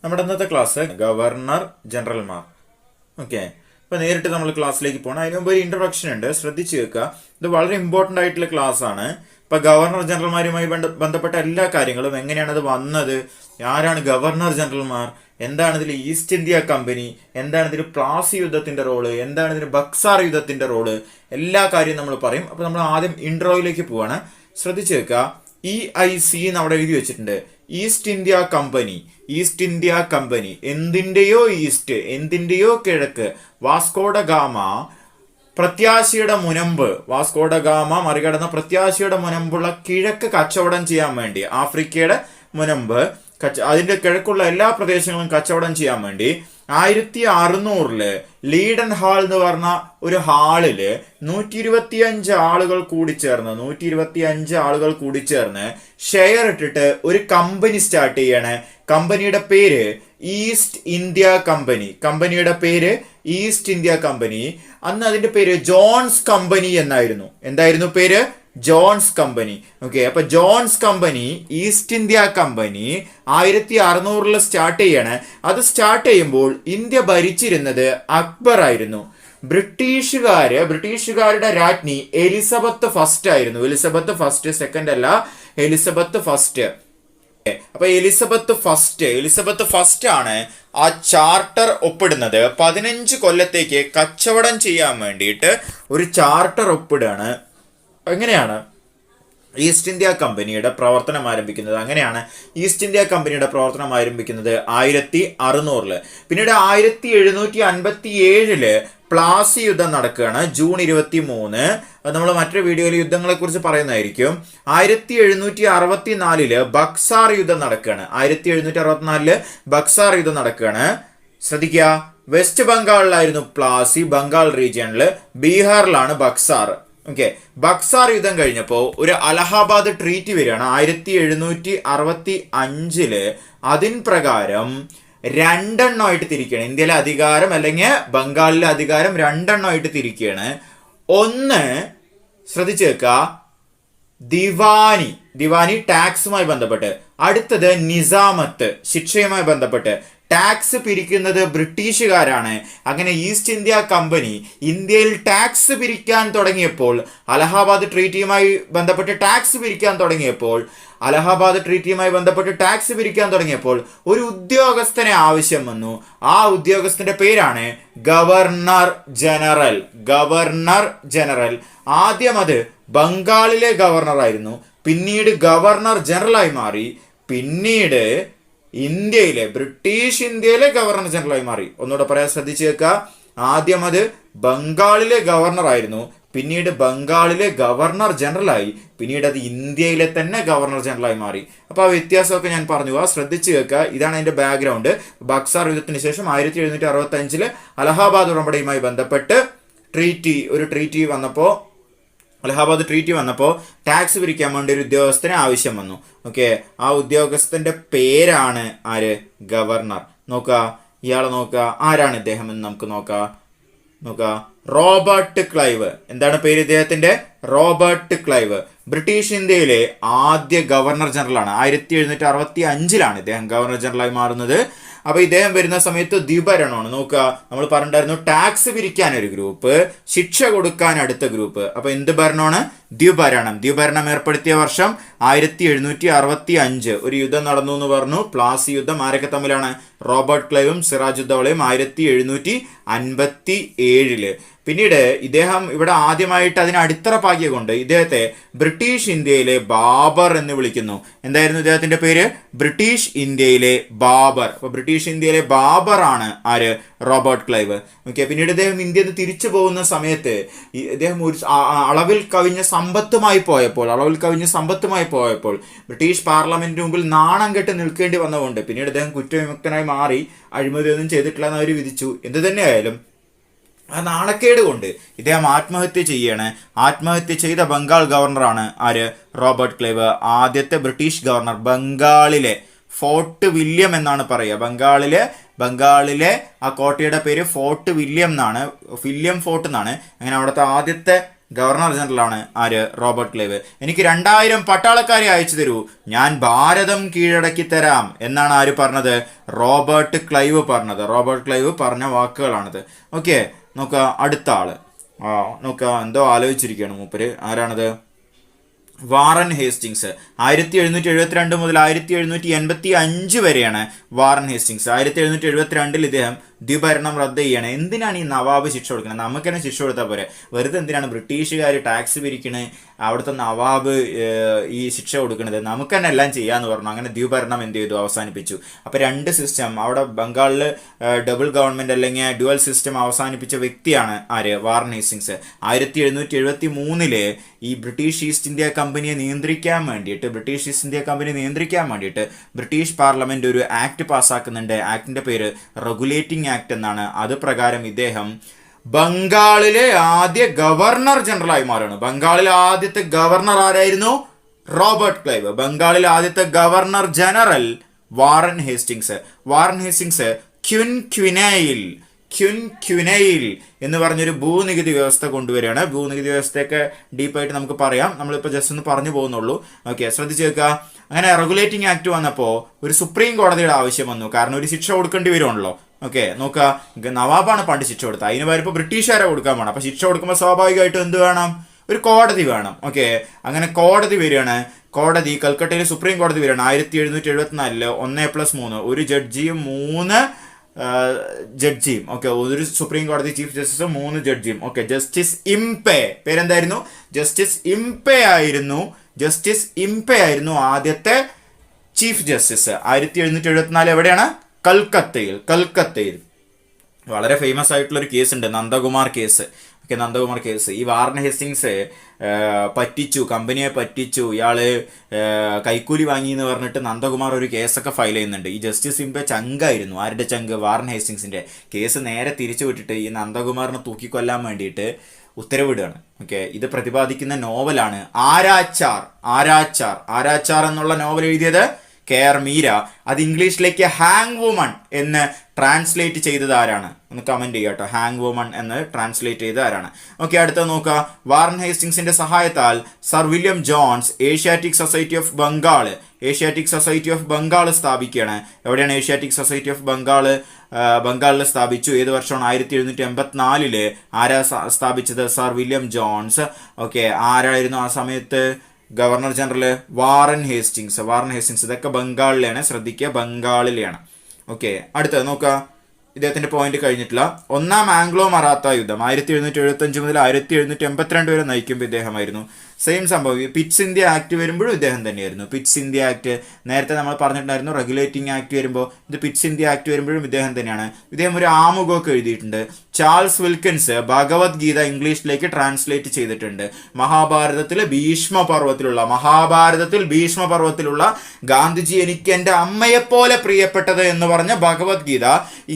നമ്മുടെ ഇന്നത്തെ class governor ജനറൽമാർ. Okay, അപ്പോൾ നേരിട്ട് നമ്മൾ ക്ലാസ്സിലേക്ക് പോകണം. അതിന് മുമ്പ് ഒരു ഇൻട്രൊഡക്ഷൻ ഉണ്ട്, ശ്രദ്ധിച്ചു വെക്കുക. ഇത് വളരെ ഇമ്പോർട്ടൻ്റ് ആയിട്ടുള്ള ക്ലാസ് ആണ്. ഇപ്പം ഗവർണർ ജനറൽമാരുമായി ബന്ധപ്പെട്ട എല്ലാ കാര്യങ്ങളും, എങ്ങനെയാണ് അത് വന്നത്, ആരാണ് ഗവർണർ ജനറൽമാർ, എന്താണ് ഇതിൽ ഈസ്റ്റ് ഇന്ത്യ കമ്പനി, എന്താണ് ഇതിൽ പ്ലാസി യുദ്ധത്തിന്റെ റോള്, എന്താണ് ഇതിന് ബക്സാർ യുദ്ധത്തിന്റെ റോള്, എല്ലാ കാര്യവും നമ്മൾ പറയും. അപ്പോൾ നമ്മൾ ആദ്യം ഇൻട്രോയിലേക്ക് പോവാണ്. ശ്രദ്ധിച്ചു വെക്കുക. EIC എന്ന് അവിടെ എഴുതി വെച്ചിട്ടുണ്ട്. East India Company. East India Company എന്തിന്റെയോ ഈസ്റ്റ്, എന്തിന്റെയോ കിഴക്ക്. വാസ്കോഡ ഗാമ പ്രത്യാശയുടെ മുനമ്പ്, വാസ്കോഡ ഗാമ മറികടന്ന പ്രത്യാശയുടെ മുനമ്പുള്ള കിഴക്ക് കച്ചവടം ചെയ്യാൻ വേണ്ടി, ആഫ്രിക്കയുടെ മുനമ്പ് അതിന്റെ കിഴക്കുള്ള എല്ലാ പ്രദേശങ്ങളും കച്ചവടം ചെയ്യാൻ വേണ്ടി 1600 ലീഡൻ ഹാൾ എന്ന് പറഞ്ഞ ഒരു ഹാളില് 125 ആളുകൾ കൂടിച്ചേർന്ന് ഷെയർ ഇട്ടിട്ട് ഒരു കമ്പനി സ്റ്റാർട്ട് ചെയ്യാണ്. കമ്പനിയുടെ പേര് ഈസ്റ്റ് ഇന്ത്യ കമ്പനി. കമ്പനിയുടെ പേര് ഈസ്റ്റ് ഇന്ത്യ കമ്പനി. അന്ന് അതിന്റെ പേര് ജോൺസ് കമ്പനി എന്നായിരുന്നു. എന്തായിരുന്നു പേര്? Jones company. ഓക്കെ, അപ്പൊ Jones company, East India company 1600 start ചെയ്യാണ്. അത് സ്റ്റാർട്ട് ചെയ്യുമ്പോൾ ഇന്ത്യ ഭരിച്ചിരുന്നത് അക്ബർ ആയിരുന്നു. ബ്രിട്ടീഷുകാരുടെ രാജ്ഞി എലിസബത്ത് ഫസ്റ്റ് ആയിരുന്നു. എലിസബത്ത് ഫസ്റ്റ്, സെക്കൻഡ് അല്ല, എലിസബത്ത് ഫസ്റ്റ്. അപ്പൊ എലിസബത്ത് ഫസ്റ്റ് ആണ് ആ ചാർട്ടർ ഒപ്പിടുന്നത്. 15 കൊല്ലത്തേക്ക് കച്ചവടം ചെയ്യാൻ വേണ്ടിയിട്ട് ഒരു ചാർട്ടർ ഒപ്പിടുകയാണ്. എങ്ങനെയാണ് ഈസ്റ്റ് ഇന്ത്യ കമ്പനിയുടെ പ്രവർത്തനം ആരംഭിക്കുന്നത്? അങ്ങനെയാണ് ഈസ്റ്റ് ഇന്ത്യ കമ്പനിയുടെ പ്രവർത്തനം ആരംഭിക്കുന്നത് 1600. പിന്നീട് 1757 പ്ലാസി യുദ്ധം നടക്കുകയാണ്. ജൂൺ 23. നമ്മൾ മറ്റൊരു വീഡിയോയിൽ യുദ്ധങ്ങളെ കുറിച്ച് പറയുന്നതായിരിക്കും. 1764 ബക്സാർ യുദ്ധം നടക്കുകയാണ്. 1764 ബക്സാർ യുദ്ധം നടക്കുകയാണ്. ശ്രദ്ധിക്കുക, വെസ്റ്റ് ബംഗാളിലായിരുന്നു പ്ലാസി, ബംഗാൾ റീജിയണില്. ബീഹാറിലാണ് ബക്സാർ. ഓക്കെ, ബക്സാർ യുദ്ധം കഴിഞ്ഞപ്പോൾ ഒരു അലഹാബാദ് ട്രീറ്റി വരികയാണ് 1765. അതിൻ പ്രകാരം 2 എണ്ണമായിട്ട് തിരിക്കുകയാണ്. ഇന്ത്യയിലെ അധികാരം അല്ലെങ്കിൽ ബംഗാളിലെ അധികാരം 2 എണ്ണമായിട്ട് തിരിക്കുകയാണ്. ഒന്ന്, ശ്രദ്ധിച്ചു വെക്കുക, ദിവാനി ടാക്സുമായി ബന്ധപ്പെട്ട്. അടുത്തത് നിസാമത്ത്, ശിക്ഷയുമായി ബന്ധപ്പെട്ട്. ടാക്സ് പിരിക്കുന്നത് ബ്രിട്ടീഷുകാരാണ്. അങ്ങനെ ഈസ്റ്റ് ഇന്ത്യ കമ്പനി ഇന്ത്യയിൽ ടാക്സ് പിരിക്കാൻ തുടങ്ങിയപ്പോൾ, അലഹാബാദ് ട്രീറ്റിയുമായി ബന്ധപ്പെട്ട് ടാക്സ് പിരിക്കാൻ തുടങ്ങിയപ്പോൾ ഒരു ഉദ്യോഗസ്ഥനെ ആവശ്യം വന്നു. ആ ഉദ്യോഗസ്ഥന്റെ പേരാണ് ഗവർണർ ജനറൽ. ആദ്യം അത് ബംഗാളിലെ ഗവർണർ ആയിരുന്നു, പിന്നീട് ഗവർണർ ജനറലായി മാറി, പിന്നീട് ബ്രിട്ടീഷ് ഇന്ത്യയിലെ ഗവർണർ ജനറലായി മാറി. ഒന്നുകൂടെ പറയാൻ ശ്രദ്ധിച്ചു വെക്കുക. ആദ്യം അത് ബംഗാളിലെ ഗവർണർ ആയിരുന്നു, പിന്നീട് ബംഗാളിലെ ഗവർണർ ജനറലായി, പിന്നീട് അത് ഇന്ത്യയിലെ തന്നെ ഗവർണർ ജനറലായി മാറി. അപ്പൊ ആ വ്യത്യാസമൊക്കെ ഞാൻ പറഞ്ഞു, ശ്രദ്ധിച്ചു വെക്കുക. ഇതാണ് അതിന്റെ ബാക്ക്ഗ്രൗണ്ട്. ബക്സാർ യുദ്ധത്തിന് ശേഷം 1765 അലഹാബാദ് ഉടമ്പടിയുമായി ബന്ധപ്പെട്ട് അലഹാബാദ് ട്രീറ്റി വന്നപ്പോൾ ടാക്സ് പിരിക്കാൻ വേണ്ടി ഒരു ഉദ്യോഗസ്ഥനെ ആവശ്യം വന്നു. ഓക്കെ, ആ ഉദ്യോഗസ്ഥന്റെ പേരാണ് ആര്? ഗവർണർ. നോക്കുക, ഇയാളെ നോക്കുക, ആരാണ് ഇദ്ദേഹം എന്ന് നമുക്ക് നോക്കാം. Robert Clive. എന്താണ് പേര് ഇദ്ദേഹത്തിന്റെ? Robert Clive. ബ്രിട്ടീഷ് ഇന്ത്യയിലെ ആദ്യ ഗവർണർ ജനറലാണ്. 1765 ഇദ്ദേഹം ഗവർണർ ജനറലായി മാറുന്നത്. അപ്പൊ ഇദ്ദേഹം വരുന്ന സമയത്ത് ദ്വിഭരണമാണ്. നോക്കുക, നമ്മൾ പറഞ്ഞിട്ടുണ്ടായിരുന്നു ടാക്സ് പിരിക്കാൻ ഒരു ഗ്രൂപ്പ്, ശിക്ഷ കൊടുക്കാൻ അടുത്ത ഗ്രൂപ്പ്. അപ്പൊ എന്ത് ഭരണമാണ്? ദ്വിഭരണം ഏർപ്പെടുത്തിയ വർഷം 1765. ഒരു യുദ്ധം നടന്നു എന്ന് പറഞ്ഞു, പ്ലാസി യുദ്ധം. ആരൊക്കെ തമ്മിലാണ്? റോബർട്ട് ക്ലൈവും സിറാജുദ്ദൗളയും 1757. പിന്നീട് ഇദ്ദേഹം ഇവിടെ ആദ്യമായിട്ട് അതിന് അടിത്തറ പാകിയതുകൊണ്ട് ഇദ്ദേഹത്തെ ബ്രിട്ടീഷ് ഇന്ത്യയിലെ ബാബർ എന്ന് വിളിക്കുന്നു. എന്തായിരുന്നു ഇദ്ദേഹത്തിന്റെ പേര്? ബ്രിട്ടീഷ് ഇന്ത്യയിലെ ബാബർ. അപ്പൊ ബ്രിട്ടീഷ് ഇന്ത്യയിലെ ബാബർ ആണ് ആര്? Robert Clive. ഓക്കെ, പിന്നീട് ഇദ്ദേഹം ഇന്ത്യയിൽ നിന്ന് തിരിച്ചു പോകുന്ന സമയത്ത് ഇദ്ദേഹം ഒരു അളവിൽ കവിഞ്ഞ സമ്പത്തുമായി പോയപ്പോൾ ബ്രിട്ടീഷ് പാർലമെന്റിന് മുമ്പിൽ നാണം കെട്ട് നിൽക്കേണ്ടി വന്നതുകൊണ്ട് പിന്നീട് ഇദ്ദേഹം കുറ്റവിമുക്തനായി മാറി. അഴിമതിയൊന്നും ചെയ്തിട്ടില്ല എന്ന് അവർ വിധിച്ചു. എന്ത് തന്നെയായാലും ആ നാണക്കേട് കൊണ്ട് ഇദ്ദേഹം ആത്മഹത്യ ചെയ്ത ബംഗാൾ ഗവർണറാണ് ആര്? Robert Clive. ആദ്യത്തെ ബ്രിട്ടീഷ് ഗവർണർ. ബംഗാളിലെ ഫോർട്ട് വില്യം എന്നാണ് പറയുക. ബംഗാളിലെ ആ കോട്ടയുടെ പേര് ഫോർട്ട് വില്യം ഫോർട്ട് എന്നാണ്. അങ്ങനെ അവിടുത്തെ ആദ്യത്തെ ഗവർണർ ജനറലാണ് ആര്? Robert Clive. എനിക്ക് 2000 പട്ടാളക്കാരെ അയച്ചു തരൂ, ഞാൻ ഭാരതം കീഴടക്കി തരാം എന്നാണ് ആര് പറഞ്ഞത്? റോബർട്ട് ക്ലൈവ് പറഞ്ഞത്. റോബർട്ട് ക്ലൈവ് പറഞ്ഞ വാക്കുകളാണിത്. ഓക്കെ, നോക്കുക അടുത്ത ആള്. നോക്കുക എന്തോ ആലോചിച്ചിരിക്കുകയാണ് മൂപ്പര്. ആരാണത്? Warren Hastings. 1772 മുതൽ 1785 വരെയാണ് വാറൻ ഹേസ്റ്റിങ്സ്. 1772 ഇദ്ദേഹം ദ്വിഭരണം റദ്ദ് ചെയ്യാണ്. എന്തിനാണ് ഈ നവാബ് ശിക്ഷ കൊടുക്കുന്നത്? നമുക്ക് തന്നെ ശിക്ഷ കൊടുത്താൽ പോരെ, വെറുതെ എന്തിനാണ് ബ്രിട്ടീഷുകാർ ടാക്സ് പിരിക്കണത്, അവിടുത്തെ നവാബ് ഈ ശിക്ഷ കൊടുക്കുന്നത്? നമുക്ക് തന്നെ എല്ലാം ചെയ്യാന്ന് പറഞ്ഞു. അങ്ങനെ ദ്വിഭരണം എന്ത് ചെയ്തു? അവസാനിപ്പിച്ചു. അപ്പൊ 2 സിസ്റ്റം അവിടെ ബംഗാളിൽ ഡബിൾ ഗവൺമെന്റ് അല്ലെങ്കിൽ ഡ്യുവൽ സിസ്റ്റം അവസാനിപ്പിച്ച വ്യക്തിയാണ് ആര്? Warren Hastings. 1773 ഈ ബ്രിട്ടീഷ് ഈസ്റ്റ് ഇന്ത്യ കമ്പനിയെ നിയന്ത്രിക്കാൻ വേണ്ടിയിട്ട് ബ്രിട്ടീഷ് പാർലമെന്റ് ഒരു ആക്ട് പാസ്സാക്കുന്നുണ്ട്. ആക്ടിന്റെ പേര് റെഗുലേറ്റിംഗ് ആക്ട് എന്നാണ്. അത് പ്രകാരം ഇദ്ദേഹം ബംഗാളിലെ ആദ്യ ഗവർണർ ജനറലായി മാറുകയാണ്. ബംഗാളിലെ ആദ്യത്തെ ഗവർണർ ആരായിരുന്നു? Robert Clive. ബംഗാളിലെ ആദ്യത്തെ governor general Warren Hastings. Warren Hastings quinquennial എന്ന് പറഞ്ഞൊരു ഭൂനികുതി വ്യവസ്ഥ കൊണ്ടുവരികയാണ്. ഭൂനികുതി വ്യവസ്ഥയൊക്കെ ഡീപ്പായിട്ട് നമുക്ക് പറയാം, നമ്മളിപ്പോൾ ജസ്റ്റ് ഒന്ന് പറഞ്ഞു പോകുന്നുള്ളൂ. ഓക്കെ, ശ്രദ്ധിച്ചു വെക്കുക. അങ്ങനെ റെഗുലേറ്റിംഗ് ആക്ട് വന്നപ്പോൾ ഒരു സുപ്രീം കോടതിയുടെ ആവശ്യം വന്നു. കാരണം ഒരു ശിക്ഷ കൊടുക്കേണ്ടി വരുമല്ലോ. ഓക്കെ, നോക്കുക, നവാബാണ് പണ്ട് ശിക്ഷ കൊടുത്തത്, അതിന് പകരം ഇപ്പോൾ ബ്രിട്ടീഷുകാരെ കൊടുക്കാൻ വേണം. അപ്പോൾ ശിക്ഷ കൊടുക്കുമ്പോൾ സ്വാഭാവികമായിട്ടും എന്ത് വേണം? ഒരു കോടതി വേണം. ഓക്കെ, അങ്ങനെ കോടതി വരികയാണ്. കോടതി കൽക്കട്ടയിൽ സുപ്രീം കോടതി വരികയാണ്. 1774 1+3 ഒരു ജഡ്ജിയും 3 ജഡ്ജിയും. ഓക്കെ, ഒരു സുപ്രീം കോടതി ചീഫ് ജസ്റ്റിസും 3 ജഡ്ജിയും. ഓക്കെ, ജസ്റ്റിസ് ഇംപെ, പേരെന്തായിരുന്നു? ജസ്റ്റിസ് ഇംപെ ആയിരുന്നു ആദ്യത്തെ ചീഫ് ജസ്റ്റിസ്. 1774 എവിടെയാണ്? കൽക്കത്തയിൽ. വളരെ ഫേമസ് ആയിട്ടുള്ള ഒരു കേസ് ഉണ്ട്, Nandakumar case. Okay, Nandakumar case. ഈ വാറൻ ഹേസ്റ്റിങ്സ് കമ്പനിയെ പറ്റിച്ചു, ഇയാള് കൈക്കൂലി വാങ്ങി എന്ന് പറഞ്ഞിട്ട് നന്ദകുമാർ ഒരു കേസൊക്കെ ഫയൽ ചെയ്യുന്നുണ്ട്. ഈ ജസ്റ്റിസ് ഇംപെ ചങ്കായിരുന്നു. ആരുടെ ചങ്ക്? വാറൻ ഹേസ്റ്റിങ്സിന്റെ. കേസ് നേരെ തിരിച്ചു വിട്ടിട്ട് ഈ നന്ദകുമാറിനെ തൂക്കിക്കൊല്ലാൻ വേണ്ടിയിട്ട് ഉത്തരവിടുകയാണ്. ഓക്കെ, ഇത് പ്രതിപാദിക്കുന്ന നോവലാണ് ആരാച്ചാർ എന്നുള്ള നോവൽ എഴുതിയത് KR മീര. അത് ഇംഗ്ലീഷിലേക്ക് ഹാങ് വുമൺ എന്ന് ട്രാൻസ്ലേറ്റ് ചെയ്തത് ആരാണ്? ഒന്ന് കമന്റ് ചെയ്യാട്ടോ. ഹാങ് വുമൺ എന്ന് ട്രാൻസ്ലേറ്റ് ചെയ്തത് ആരാണ്? ഓക്കെ, അടുത്ത നോക്കുക. വാറൻ ഹേസ്റ്റിങ്സിന്റെ സഹായത്താൽ sir William Jones Asiatic Society of Bengal സ്ഥാപിക്കുകയാണ്. എവിടെയാണ് ഏഷ്യാറ്റിക് സൊസൈറ്റി ഓഫ് ബംഗാളിൽ സ്ഥാപിച്ചു? ഏത് വർഷമാണ്? 1784 ആരാ സ്ഥാപിച്ചത്? Sir William John's. ഓക്കെ, ആരായിരുന്നു ആ സമയത്ത് ഗവർണർ ജനറൽ? Warren Hastings. ഇതൊക്കെ ബംഗാളിലാണ്, ശ്രദ്ധിക്കുക, ബംഗാളിലാണ്. ഓക്കെ, അടുത്തത് നോക്കുക. ഇദ്ദേഹത്തിന്റെ പോയിന്റ് കഴിഞ്ഞിട്ടില്ല. ഒന്നാം ആംഗ്ലോ മറാത്ത യുദ്ധം 1775 മുതൽ 1782 വരെ നയിക്കുമ്പോൾ ഇദ്ദേഹമായിരുന്നു. സെയിം സംഭവം. പിറ്റ്സ് ഇന്ത്യ ആക്ട് വരുമ്പോഴും ഇദ്ദേഹം തന്നെയായിരുന്നു. പിറ്റ്സ് ഇന്ത്യ ആക്ട് നേരത്തെ നമ്മൾ പറഞ്ഞിട്ടുണ്ടായിരുന്നു. റെഗുലേറ്റിംഗ് ആക്ട് വരുമ്പോൾ ഇത് പിറ്റ്സ് ഇന്ത്യ ആക്ട് വരുമ്പോഴും ഇദ്ദേഹം തന്നെയാണ്. ഇദ്ദേഹം ഒരു ആമുഖമൊക്കെ എഴുതിയിട്ടുണ്ട്. ചാൾസ് വിൽക്കിൻസ് ഭഗവത്ഗീത ഇംഗ്ലീഷിലേക്ക് ട്രാൻസ്ലേറ്റ് ചെയ്തിട്ടുണ്ട്. മഹാഭാരതത്തിൽ ഭീഷ്മപർവത്തിലുള്ള ഗാന്ധിജി എനിക്ക് എൻ്റെ അമ്മയെപ്പോലെ പ്രിയപ്പെട്ടത് എന്ന് പറഞ്ഞ ഭഗവത്ഗീത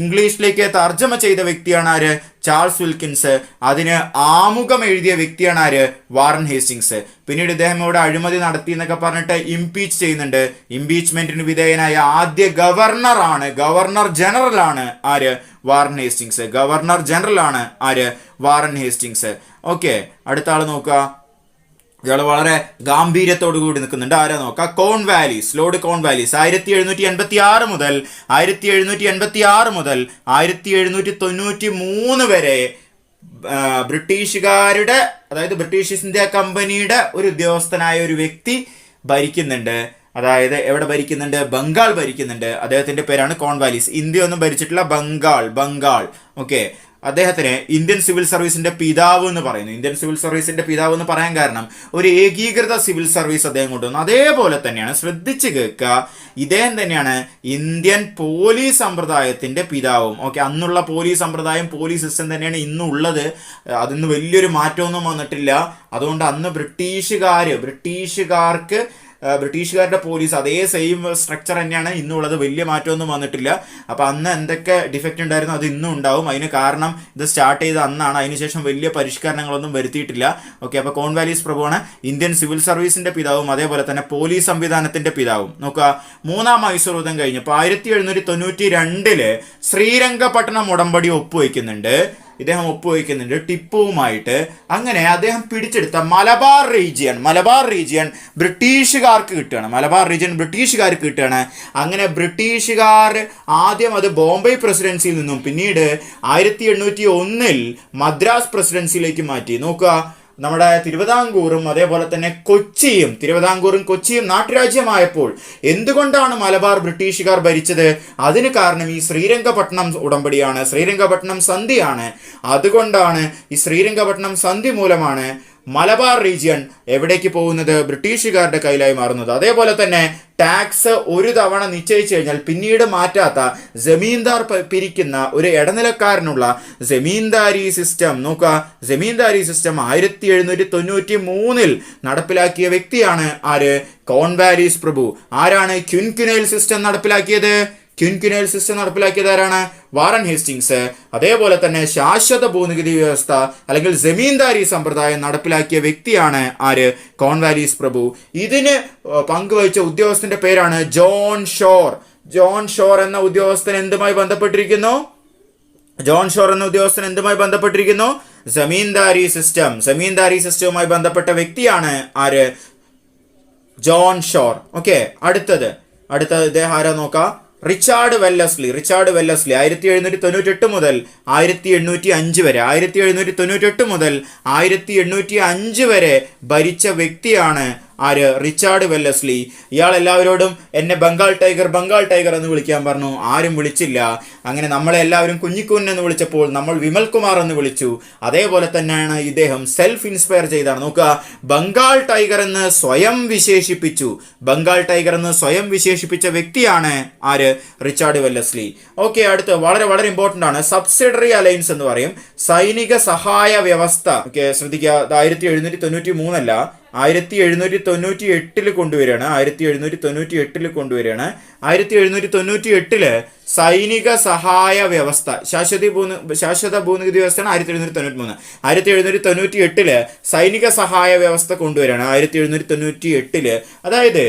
ഇംഗ്ലീഷിലേക്ക് തർജ്ജമ ചെയ്ത വ്യക്തിയാണ് ആര്? Charles Wilkins. അതിന് ആമുഖം എഴുതിയ വ്യക്തിയാണ് ആര്? Warren Hastings. പിന്നീട് ഇദ്ദേഹം ഇവിടെ അഴിമതി നടത്തി എന്നൊക്കെ പറഞ്ഞിട്ട് ഇംപീച്ച് ചെയ്യുന്നുണ്ട്. ഇംപീച്ച്മെന്റിന് വിധേയനായ ആദ്യ ഗവർണർ ജനറലാണ് ആര്? Warren Hastings. ഓക്കെ, അടുത്ത ആള് നോക്കുക. ഇയാൾ വളരെ ഗാംഭീര്യത്തോടു കൂടി നിൽക്കുന്നുണ്ട്. ആരാ നോക്കാം? Lord Cornwallis. 1786 മുതൽ 1793 വരെ ബ്രിട്ടീഷുകാരുടെ, അതായത് ബ്രിട്ടീഷ് ഈസ്റ്റ് ഇന്ത്യ കമ്പനിയുടെ ഒരു ഉദ്യോഗസ്ഥനായ ഒരു വ്യക്തി ഭരിക്കുന്നുണ്ട്. അതായത് എവിടെ ഭരിക്കുന്നുണ്ട്? ബംഗാൾ ഭരിക്കുന്നുണ്ട്. അദ്ദേഹത്തിന്റെ പേരാണ് കോൺവാലിസ്. ഇന്ത്യ ഒന്നും ഭരിച്ചിട്ടില്ല, ബംഗാൾ. ഓക്കെ, അദ്ദേഹത്തിന് ഇന്ത്യൻ സിവിൽ സർവീസിന്റെ പിതാവ് എന്ന് പറയുന്നു. ഇന്ത്യൻ സിവിൽ സർവീസിന്റെ പിതാവ് എന്ന് പറയാൻ കാരണം ഒരു ഏകീകൃത സിവിൽ സർവീസ് അദ്ദേഹം കൊണ്ടുവന്നു. അതേപോലെ തന്നെയാണ്, ശ്രദ്ധിച്ച് കേൾക്കുക, ഇദ്ദേഹം തന്നെയാണ് ഇന്ത്യൻ പോലീസ് സമ്പ്രദായത്തിന്റെ പിതാവും. ഓക്കെ, അന്നുള്ള പോലീസ് സമ്പ്രദായം, പോലീസ് സിസ്റ്റം തന്നെയാണ് ഇന്നുള്ളത്. അതിന്ന് വലിയൊരു മാറ്റമൊന്നും വന്നിട്ടില്ല. അതുകൊണ്ട് അന്ന് ബ്രിട്ടീഷുകാരുടെ പോലീസ് അതേ സെയിം സ്ട്രക്ചർ തന്നെയാണ് ഇന്നുള്ളത്. വലിയ മാറ്റമൊന്നും വന്നിട്ടില്ല. അപ്പം അന്ന് എന്തൊക്കെ ഡിഫക്റ്റ് ഉണ്ടായിരുന്നു അത് ഇന്നും ഉണ്ടാവും. അതിന് കാരണം ഇത് സ്റ്റാർട്ട് ചെയ്ത അന്നാണ്. അതിനുശേഷം വലിയ പരിഷ്കരണങ്ങളൊന്നും വരുത്തിയിട്ടില്ല. ഓക്കെ, അപ്പോൾ കോൺവാലിസ് പ്രഭുവാണ് ഇന്ത്യൻ സിവിൽ സർവീസിന്റെ പിതാവും അതേപോലെ തന്നെ പോലീസ് സംവിധാനത്തിന്റെ പിതാവും. നോക്കുക, മൂന്നാം മൈസൂർ യുദ്ധം കഴിഞ്ഞപ്പോൾ 1792 ശ്രീരംഗപട്ടണം ഉടമ്പടി ഒപ്പുവെക്കുന്നുണ്ട്. ഇദ്ദേഹം ഒപ്പുവയ്ക്കുന്നുണ്ട് ടിപ്പുവുമായിട്ട്. അങ്ങനെ അദ്ദേഹം പിടിച്ചെടുത്ത മലബാർ റീജിയൻ ബ്രിട്ടീഷുകാർക്ക് കിട്ടുകയാണ്. അങ്ങനെ ബ്രിട്ടീഷുകാർ ആദ്യം അത് ബോംബെ പ്രസിഡൻസിയിൽ നിന്നും പിന്നീട് 1801 മദ്രാസ് പ്രസിഡൻസിയിലേക്ക് മാറ്റി. നോക്കുക, നമ്മുടെ തിരുവിതാംകൂറും അതേപോലെ തന്നെ കൊച്ചിയും നാട്ടുരാജ്യമായപ്പോൾ എന്തുകൊണ്ടാണ് മലബാർ ബ്രിട്ടീഷുകാർ ഭരിച്ചത്? അതിന് കാരണം ഈ ശ്രീരംഗപട്ടണം ഉടമ്പടിയാണ്, ശ്രീരംഗപട്ടണം സന്ധിയാണ്. അതുകൊണ്ടാണ് ഈ ശ്രീരംഗപട്ടണം സന്ധി മൂലമാണ് മലബാർ റീജിയൻ എവിടേക്ക് പോകുന്നത്? ബ്രിട്ടീഷുകാരുടെ കയ്യിലായി മാറുന്നത്. അതേപോലെ തന്നെ ടാക്സ് ഒരു തവണ നിശ്ചയിച്ചു കഴിഞ്ഞാൽ പിന്നീട് മാറ്റാത്ത ജമീന്ദാർ പിരിക്കുന്ന ഒരു ഇടനിലക്കാരനുള്ള ജമീന്ദാരി സിസ്റ്റം നോക്കുക. ജമീന്ദാരി സിസ്റ്റം 1793 നടപ്പിലാക്കിയ വ്യക്തിയാണ് ആര്? കോൺവാലിസ് പ്രഭു. ആരാണ് ക്വിൻക്വിനൈൽ സിസ്റ്റം നടപ്പിലാക്കിയത്? ആരാണ്? Warren Hastings. അതേപോലെ തന്നെ ശാശ്വത ഭൂനികുതി വ്യവസ്ഥ അല്ലെങ്കിൽ ജമീന്ദാരി സമ്പ്രദായം നടപ്പിലാക്കിയ വ്യക്തിയാണ് ആര്? കോൺവാലിസ് പ്രഭു. ഇതിന് പങ്കുവഹിച്ച ഉദ്യോഗസ്ഥന്റെ പേരാണ് ജോൺ ഷോർ എന്ന ഉദ്യോഗസ്ഥൻ എന്തുമായി ബന്ധപ്പെട്ടിരിക്കുന്നു? ജമീന്ദാരി സിസ്റ്റവുമായി ബന്ധപ്പെട്ട വ്യക്തിയാണ് ആര്? John shore. ഓക്കെ, അടുത്തത് ഇദ്ദേഹം ആരാ നോക്കാം? റിച്ചാർഡ് വെല്ലസ്ലി 1798 മുതൽ 1805 വരെ 1805 വരെ ഭരിച്ച വ്യക്തിയാണ് ആര്? Richard Wellesley. ഇയാൾ എല്ലാവരോടും എന്നെ ബംഗാൾ ടൈഗർ എന്ന് വിളിക്കാൻ പറഞ്ഞു. ആരും വിളിച്ചില്ല. അങ്ങനെ നമ്മളെ എല്ലാവരും കുഞ്ഞിക്കുഞ്ഞൻ എന്ന് വിളിച്ചപ്പോൾ നമ്മൾ വിമൽ കുമാർ എന്ന് വിളിച്ചു. അതേപോലെ തന്നെയാണ് ഇദ്ദേഹം സെൽഫ് ഇൻസ്പയർ ചെയ്താണ്. നോക്കുക, ബംഗാൾ ടൈഗർ എന്ന് സ്വയം വിശേഷിപ്പിച്ച വ്യക്തിയാണ് ആര്? Richard Wellesley. ഓക്കെ, അടുത്ത് വളരെ വളരെ ഇമ്പോർട്ടൻ്റ് ആണ്. സബ്സിഡറി അലയൻസ് എന്ന് പറയും, സൈനിക സഹായ വ്യവസ്ഥ. ഓക്കെ, ശ്രദ്ധിക്കുക, 1793 അല്ല, 1798 കൊണ്ടുവരികയാണ്. 1798 സൈനിക സഹായ വ്യവസ്ഥ, ശാശ്വത ഭൂനികുതി വ്യവസ്ഥയാണ് 1793. 1798 സൈനിക സഹായ വ്യവസ്ഥ കൊണ്ടുവരികയാണ് 1798. അതായത്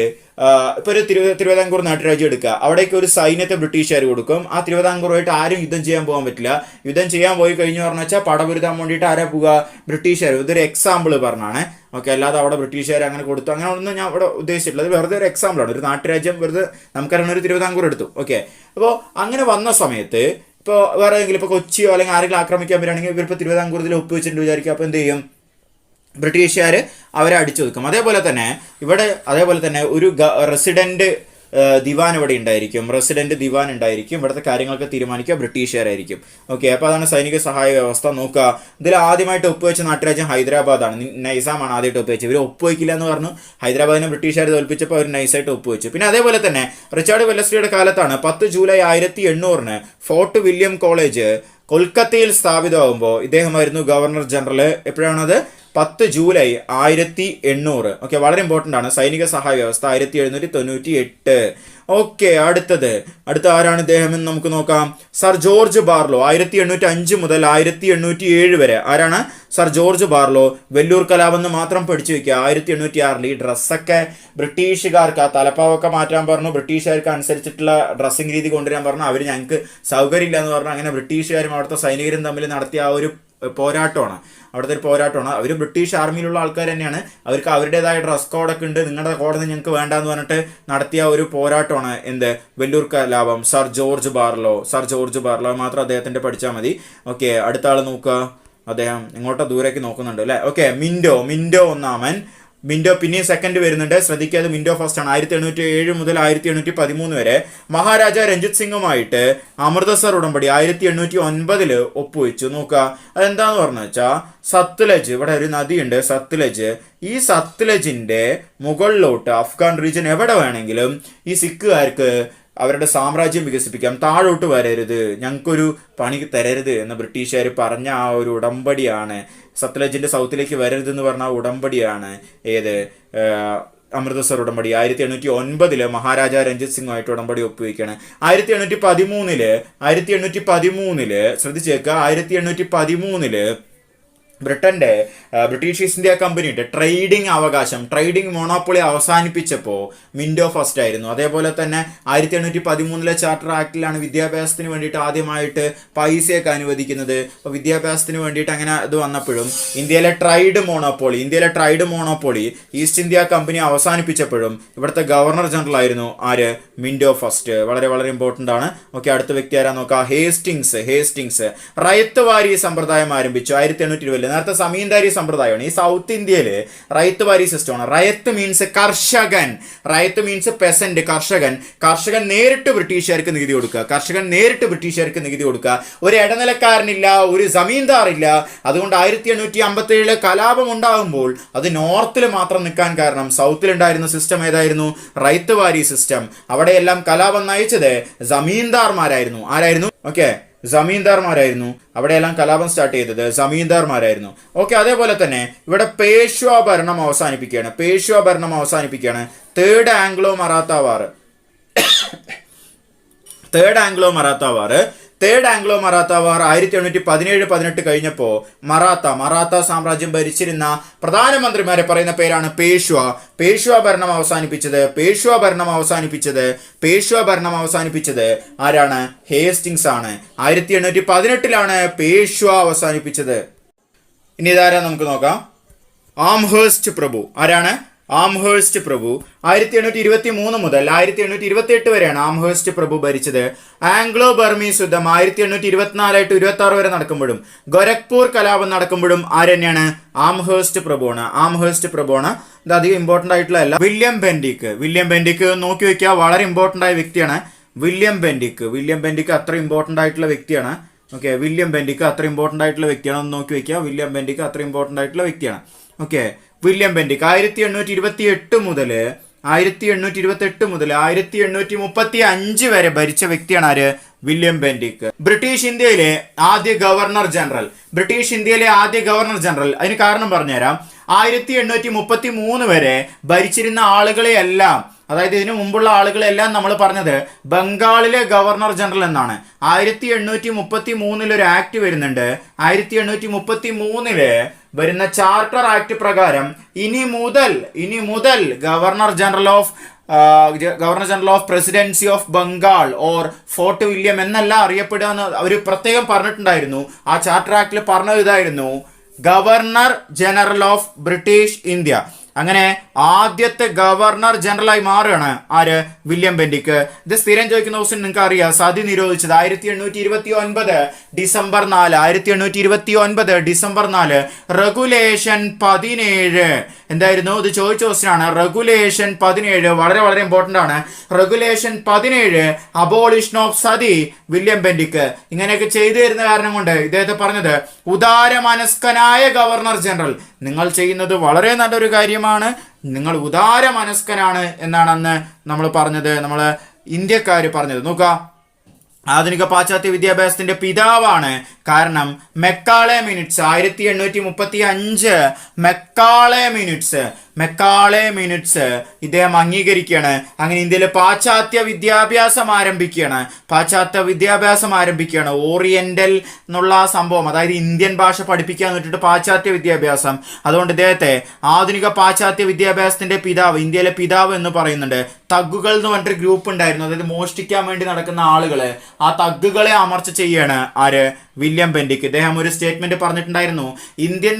ഇപ്പോൾ ഒരു തിരുവിതാംകൂർ നാട്ടുരാജ്യം എടുക്കുക, അവിടേക്ക് ഒരു സൈന്യത്തെ ബ്രിട്ടീഷുകാർ കൊടുക്കും. ആ തിരുവിതാംകൂറുമായിട്ട് ആരും യുദ്ധം ചെയ്യാൻ പോകാൻ പറ്റില്ല. യുദ്ധം ചെയ്യാൻ പോയി കഴിഞ്ഞു പറഞ്ഞു വെച്ചാൽ പടപൊരുത്താൻ വേണ്ടിയിട്ട് ആരാ പോവുക? ബ്രിട്ടീഷുകാർ. ഇതൊരു എക്സാമ്പിൾ പറഞ്ഞാണ്. ഓക്കെ, അല്ലാതെ അവിടെ ബ്രിട്ടീഷുകാർ അങ്ങനെ കൊടുത്തു അങ്ങനെ ഒന്നും ഞാൻ ഇവിടെ ഉദ്ദേശിച്ചിട്ടില്ല. അത് വെറുതെ ഒരു എക്സാമ്പിളാണ്. ഒരു നാട്ടുരാജ്യം വെറുതെ നമുക്കറിയുന്ന ഒരു തിരുവിതാംകൂർ എടുത്തു. ഓക്കെ, അപ്പോൾ അങ്ങനെ വന്ന സമയത്ത് ഇപ്പോൾ വേറെ ഏതെങ്കിലും ഇപ്പോൾ കൊച്ചിയോ അല്ലെങ്കിൽ ആരെങ്കിലും ആക്രമിക്കാൻ വരികയാണെങ്കിൽ ഇവരിപ്പോൾ തിരുവിതാംകൂറിൽ ഒപ്പുവെച്ചിട്ടുണ്ട് വിചാരിക്കുക. അപ്പോൾ എന്ത് ചെയ്യും? ബ്രിട്ടീഷുകാർ അവരെ അടിച്ചൊതുക്കും. അതേപോലെ തന്നെ ഒരു റെസിഡന്റ് ദിവാൻ ഇവിടെ ഉണ്ടായിരിക്കും. ഇവിടുത്തെ കാര്യങ്ങളൊക്കെ തീരുമാനിക്കുക ബ്രിട്ടീഷുകാരായിരിക്കും. ഓക്കെ, അപ്പോൾ അതാണ് സൈനിക സഹായ വ്യവസ്ഥ. നോക്കുക, ഇതിൽ ആദ്യമായിട്ട് ഒപ്പുവെച്ച നാട്ടുരാജ്യം ഹൈദരാബാദാണ്. നൈസാമാണ് ആദ്യമായിട്ട് ഒപ്പുവെച്ചത്. ഇവർ ഒപ്പുവയ്ക്കില്ല എന്ന് പറഞ്ഞു. ഹൈദരാബാദിനെ ബ്രിട്ടീഷുകാർ തോൽപ്പിച്ചപ്പോൾ അവർ നൈസായിട്ട് ഒപ്പുവെച്ചു. പിന്നെ അതേപോലെ തന്നെ റിച്ചാർഡ് വെല്ലസ്ലിയുടെ കാലത്താണ് 10 ജൂലൈ 1800 ഫോർട്ട് വില്യം കോളേജ് കൊൽക്കത്തയിൽ സ്ഥാപിതമാകുമ്പോൾ ഇദ്ദേഹമായിരുന്നു ഗവർണർ ജനറൽ. എപ്പോഴാണത്? 10 ജൂലൈ 1800. ഓക്കെ, വളരെ ഇമ്പോർട്ടൻ്റ് ആണ്. സൈനിക സഹായ വ്യവസ്ഥ 1798. ഓക്കെ, അടുത്ത ആരാണ് ഇദ്ദേഹം എന്ന് നമുക്ക് നോക്കാം. സർ ജോർജ് ബാർലോ 1805 മുതൽ 1807 വരെ. ആരാണ്? Sir George Barlow. വെല്ലൂർ കലാപം എന്ന് മാത്രം പഠിച്ചു വെക്കുക. 1806 ഈ ഡ്രസ്സൊക്കെ ബ്രിട്ടീഷുകാർക്ക്, ആ തലപ്പാവൊക്കെ മാറ്റാൻ പറഞ്ഞു. ബ്രിട്ടീഷുകാർക്ക് അനുസരിച്ചിട്ടുള്ള ഡ്രസ്സിങ് രീതി കൊണ്ടുവരാൻ പറഞ്ഞു. അവർ ഞങ്ങൾക്ക് സൗകര്യമില്ല എന്ന് പറഞ്ഞു. അങ്ങനെ ബ്രിട്ടീഷുകാരും അവിടുത്തെ സൈനികരും തമ്മിൽ നടത്തിയ ആ ഒരു പോരാട്ടമാണ്. അവർ ബ്രിട്ടീഷ് ആർമിയിലുള്ള ആൾക്കാർ തന്നെയാണ്. അവർക്ക് അവരുടേതായ ഡ്രസ് കോഡൊക്കെ ഉണ്ട്. നിങ്ങളുടെ കോഡൊന്നും ഞങ്ങൾക്ക് വേണ്ടെന്ന് പറഞ്ഞിട്ട് നടത്തിയ ഒരു പോരാട്ടമാണ് എന്ത്? വെല്ലൂർ കലാപം. സർ ജോർജ് ബാർലോ മാത്രം അദ്ദേഹത്തിൻ്റെ പഠിച്ചാൽ മതി. ഓക്കെ, അടുത്ത ആൾ നോക്കുക. അദ്ദേഹം ഇങ്ങോട്ടോ ദൂരേക്ക് നോക്കുന്നുണ്ട് അല്ലേ. ഓക്കെ, മിൻറ്റോ ഒന്നാമൻ. മിൻറ്റോ പിന്നെയും സെക്കൻഡ് വരുന്നുണ്ട്. ശ്രദ്ധിക്കാതെ മിൻറ്റോ ഫസ്റ്റ് ആണ്. 1807 മുതൽ 1813 വരെ. മഹാരാജ രഞ്ജിത് സിംഗുമായിട്ട് അമൃതസർ ഉടമ്പടി 1809 ഒപ്പുവെച്ചു. നോക്കുക, അതെന്താന്ന് പറഞ്ഞു വെച്ചാൽ സത്ലജ്, ഇവിടെ ഒരു നദിയുണ്ട് സത്ലജ്. ഈ സത്ലജിന്റെ മുകളിലോട്ട് അഫ്ഗാൻ റീജിയൻ എവിടെ വേണമെങ്കിലും ഈ സിഖുകാർക്ക് അവരുടെ സാമ്രാജ്യം വികസിപ്പിക്കാം, താഴോട്ട് വരരുത്, ഞങ്ങൾക്കൊരു പണി തരരുത് എന്ന് ബ്രിട്ടീഷുകാർ പറഞ്ഞ ആ ഒരു ഉടമ്പടിയാണ്. സത്ലജിന്റെ സൗത്തിലേക്ക് വരരുതെന്ന് പറഞ്ഞ ആ ഉടമ്പടിയാണ് ഏത്? അമൃതസർ ഉടമ്പടി. 1809 മഹാരാജ രഞ്ജിത് സിംഗുമായിട്ട് ഉടമ്പടി ഒപ്പുവയ്ക്കുകയാണ്. 1813 ശ്രദ്ധിച്ചേക്കുക. 1813 ബ്രിട്ടന്റെ ബ്രിട്ടീഷ് ഈസ്റ്റ് ഇന്ത്യ കമ്പനിയുടെ ട്രേഡിംഗ് അവകാശം, ട്രേഡിംഗ് മൊണോപ്പൊളി അവസാനിപ്പിച്ചപ്പോൾ മിൻഡോ ഫസ്റ്റ് ആയിരുന്നു. അതേപോലെ തന്നെ 1813 ചാർട്ടർ ആക്ടിലാണ് വിദ്യാഭ്യാസത്തിന് വേണ്ടിയിട്ട് ആദ്യമായിട്ട് പൈസയൊക്കെ അനുവദിക്കുന്നത്. അപ്പോൾ വിദ്യാഭ്യാസത്തിന് വേണ്ടിയിട്ട് അങ്ങനെ ഇത് വന്നപ്പോഴും ഇന്ത്യയിലെ trade monopoly East India Company അവസാനിപ്പിച്ചപ്പോഴും ഇവിടുത്തെ ഗവർണർ ജനറൽ ആയിരുന്നു ആര്? Minto first. വളരെ വളരെ ഇമ്പോർട്ടൻ്റ് ആണ്. ഓക്കെ, അടുത്ത വ്യക്തി ആരാ നോക്കാം? ഹേസ്റ്റിങ്സ് റയത്ത് വാരി സമ്പ്രദായം ആരംഭിച്ചു 1820. നേരത്തെ സമീന്ദാരി സമ്പ്രദായമാണ്. ഈ സൗത്ത് ഇന്ത്യയില് റയത്ത് വാരി സിസ്റ്റമാണ്. റയത്ത് മീൻസ് കർഷകൻ, റയത്ത് മീൻസ് പെസന്റ്, കർഷകൻ നേരിട്ട് ബ്രിട്ടീഷുകാർക്ക് നികുതി കൊടുക്കുക. ഒരു ഇടനിലക്കാരനില്ല, ഒരു സമീന്ദാറില്ല. അതുകൊണ്ട് 1857 കലാപം ഉണ്ടാകുമ്പോൾ അത് നോർത്തിൽ മാത്രം നിൽക്കാൻ കാരണം സൗത്തിലുണ്ടായിരുന്ന സിസ്റ്റം ഏതായിരുന്നു? റയത്ത് വാരി സിസ്റ്റം. അവിടെയെല്ലാം കലാപം നയിച്ചത് ജമീന്ദാർമാരായിരുന്നു. ആരായിരുന്നു? ഓക്കെ, ജമീന്ദാർമാരായിരുന്നു. അവിടെയെല്ലാം കലാപം സ്റ്റാർട്ട് ചെയ്തത് ജമീന്ദാർമാരായിരുന്നു. ഓക്കെ, അതേപോലെ തന്നെ ഇവിടെ പേഷ്വാ ഭരണം അവസാനിപ്പിക്കുകയാണ്. തേർഡ് ആംഗ്ലോ മറാത്ത വാർ 1817-18 കഴിഞ്ഞപ്പോൾ മറാത്ത സാമ്രാജ്യം ഭരിച്ചിരുന്ന പ്രധാനമന്ത്രിമാരെ പറയുന്ന പേരാണ് പേഷ്വാ ഭരണം അവസാനിപ്പിച്ചത് ആരാണ്? ഹേസ്റ്റിങ്സ് ആണ്. 1818 പേഷ്വാ അവസാനിപ്പിച്ചത്. ഇനി ഇതാരാ നമുക്ക് നോക്കാം? ആംഹേഴ്സ്റ്റ് പ്രഭു. ആരാണ്? ആംഹേഴ്സ്റ്റ് പ്രഭു 1823 മുതൽ 1828 വരെയാണ് ആംഹേഴ്സ്റ്റ് പ്രഭു ഭരിച്ചത്. ആംഗ്ലോ ബർമീസ് യുദ്ധം 1824-26 വരെ നടക്കുമ്പോഴും ഗോരഖ്പൂർ കലാപം നടക്കുമ്പോഴും ആര് തന്നെയാണ്? ആംഹേഴ്സ്റ്റ് പ്രഭുവാണ്. ഇത് അധികം ഇമ്പോർട്ടൻ്റ് ആയിട്ടുള്ള അല്ല. വില്യം ബെൻഡിക്ക് നോക്കി വെക്കുക, വളരെ ഇമ്പോർട്ടൻ്റ് ആയ വ്യക്തിയാണ്. വില്യം ബെൻഡിക്ക് അത്ര ഇമ്പോർട്ടൻ്റ് ആയിട്ടുള്ള വ്യക്തിയാണ്. ഓക്കെ, ഒന്ന് നോക്കി വെക്കുക. വില്യം ബെൻഡിക്ക് അത്ര ഇമ്പോർട്ടൻ്റ് ആയിട്ടുള്ള വ്യക്തിയാണ്. ഓക്കെ, വില്യം ബെൻഡിക്ക് 1828 മുതൽ 1835 വരെ ഭരിച്ച വ്യക്തിയാണ് ആര്? വില്യം ബെൻഡിക്ക്. ബ്രിട്ടീഷ് ഇന്ത്യയിലെ ആദ്യ ഗവർണർ ജനറൽ. അതിന് കാരണം പറഞ്ഞുതരാം. 1833 വരെ ഭരിച്ചിരുന്ന ആളുകളെയെല്ലാം, അതായത് ഇതിനു മുമ്പുള്ള ആളുകളെല്ലാം നമ്മൾ പറഞ്ഞത് ബംഗാളിലെ ഗവർണർ ജനറൽ എന്നാണ്. 1833 ഒരു ആക്ട് വരുന്നുണ്ട്. 1833 വരുന്ന ചാർട്ടർ ആക്ട് പ്രകാരം ഇനി മുതൽ governor general of presidency of Bengal or fort William എന്നല്ല അറിയപ്പെടുക എന്ന് അവർ പ്രത്യേകം പറഞ്ഞിട്ടുണ്ടായിരുന്നു. ആ ചാർട്ടർ ആക്ടിൽ പറഞ്ഞത് ഇതായിരുന്നു: governor general of British India. അങ്ങനെ ആദ്യത്തെ ഗവർണർ ജനറലായി മാറുകയാണ് ആര്? വില്യം ബെൻഡിക്ക്. ഇത് സ്ഥിരം ചോദിക്കുന്ന ക്വസ്റ്റ്യൻ നിങ്ങൾക്ക് അറിയാം. സതി നിരോധിച്ചത് 1829 ഡിസംബർ 4. റെഗുലേഷൻ 17 എന്തായിരുന്നു? ഇത് ചോദിച്ച ക്വസ്റ്റ്യൻ ആണ്. റെഗുലേഷൻ 17 വളരെ വളരെ ഇമ്പോർട്ടൻ്റ് ആണ്. Regulation 17 abolition of Sati William Bentinck. ഇങ്ങനെയൊക്കെ ചെയ്തു തരുന്ന കാരണം കൊണ്ട് ഇദ്ദേഹത്തെ പറഞ്ഞത് ഉദാരമനസ്കനായ ഗവർണർ ജനറൽ, നിങ്ങൾ ചെയ്യുന്നത് വളരെ നല്ലൊരു കാര്യമാണ്, നിങ്ങൾ ഉദാര മനസ്കനാണ് എന്നാണ് അന്ന് നമ്മൾ പറഞ്ഞത്, നമ്മൾ ഇന്ത്യക്കാർ പറഞ്ഞത്. നോക്കുക, ആധുനിക പാശ്ചാത്യ വിദ്യാഭ്യാസത്തിന്റെ പിതാവാണ്. കാരണം മെക്കാളെ മിനിറ്റ്സ് 1835 മെക്കാളെ മിനിറ്റ്സ് ഇദ്ദേഹം അംഗീകരിക്കുകയാണ്. അങ്ങനെ ഇന്ത്യയിൽ പാശ്ചാത്യ വിദ്യാഭ്യാസം ആരംഭിക്കുകയാണ്. ഓറിയന്റൽ എന്നുള്ള സംഭവം, അതായത് ഇന്ത്യൻ ഭാഷ പഠിപ്പിക്കാൻ വേണ്ടിയിട്ട് പാശ്ചാത്യ വിദ്യാഭ്യാസം. അതുകൊണ്ട് ഇദ്ദേഹത്തെ ആധുനിക പാശ്ചാത്യ വിദ്യാഭ്യാസത്തിന്റെ പിതാവ്, ഇന്ത്യയിലെ പിതാവ് എന്ന് പറയുന്നുണ്ട്. തഗ്ഗുകൾ എന്ന് പറഞ്ഞിട്ട് ഗ്രൂപ്പ് ഉണ്ടായിരുന്നു, അതായത് മോഷ്ടിക്കാൻ വേണ്ടി നടക്കുന്ന ആളുകള്. ആ തഗ്ഗുകളെ അമർച്ച ചെയ്യാണ് ആര്? വില്യം ബെൻഡിക്ക്. ഇദ്ദേഹം ഒരു സ്റ്റേറ്റ്മെന്റ് പറഞ്ഞിട്ടുണ്ടായിരുന്നു: ഇന്ത്യൻ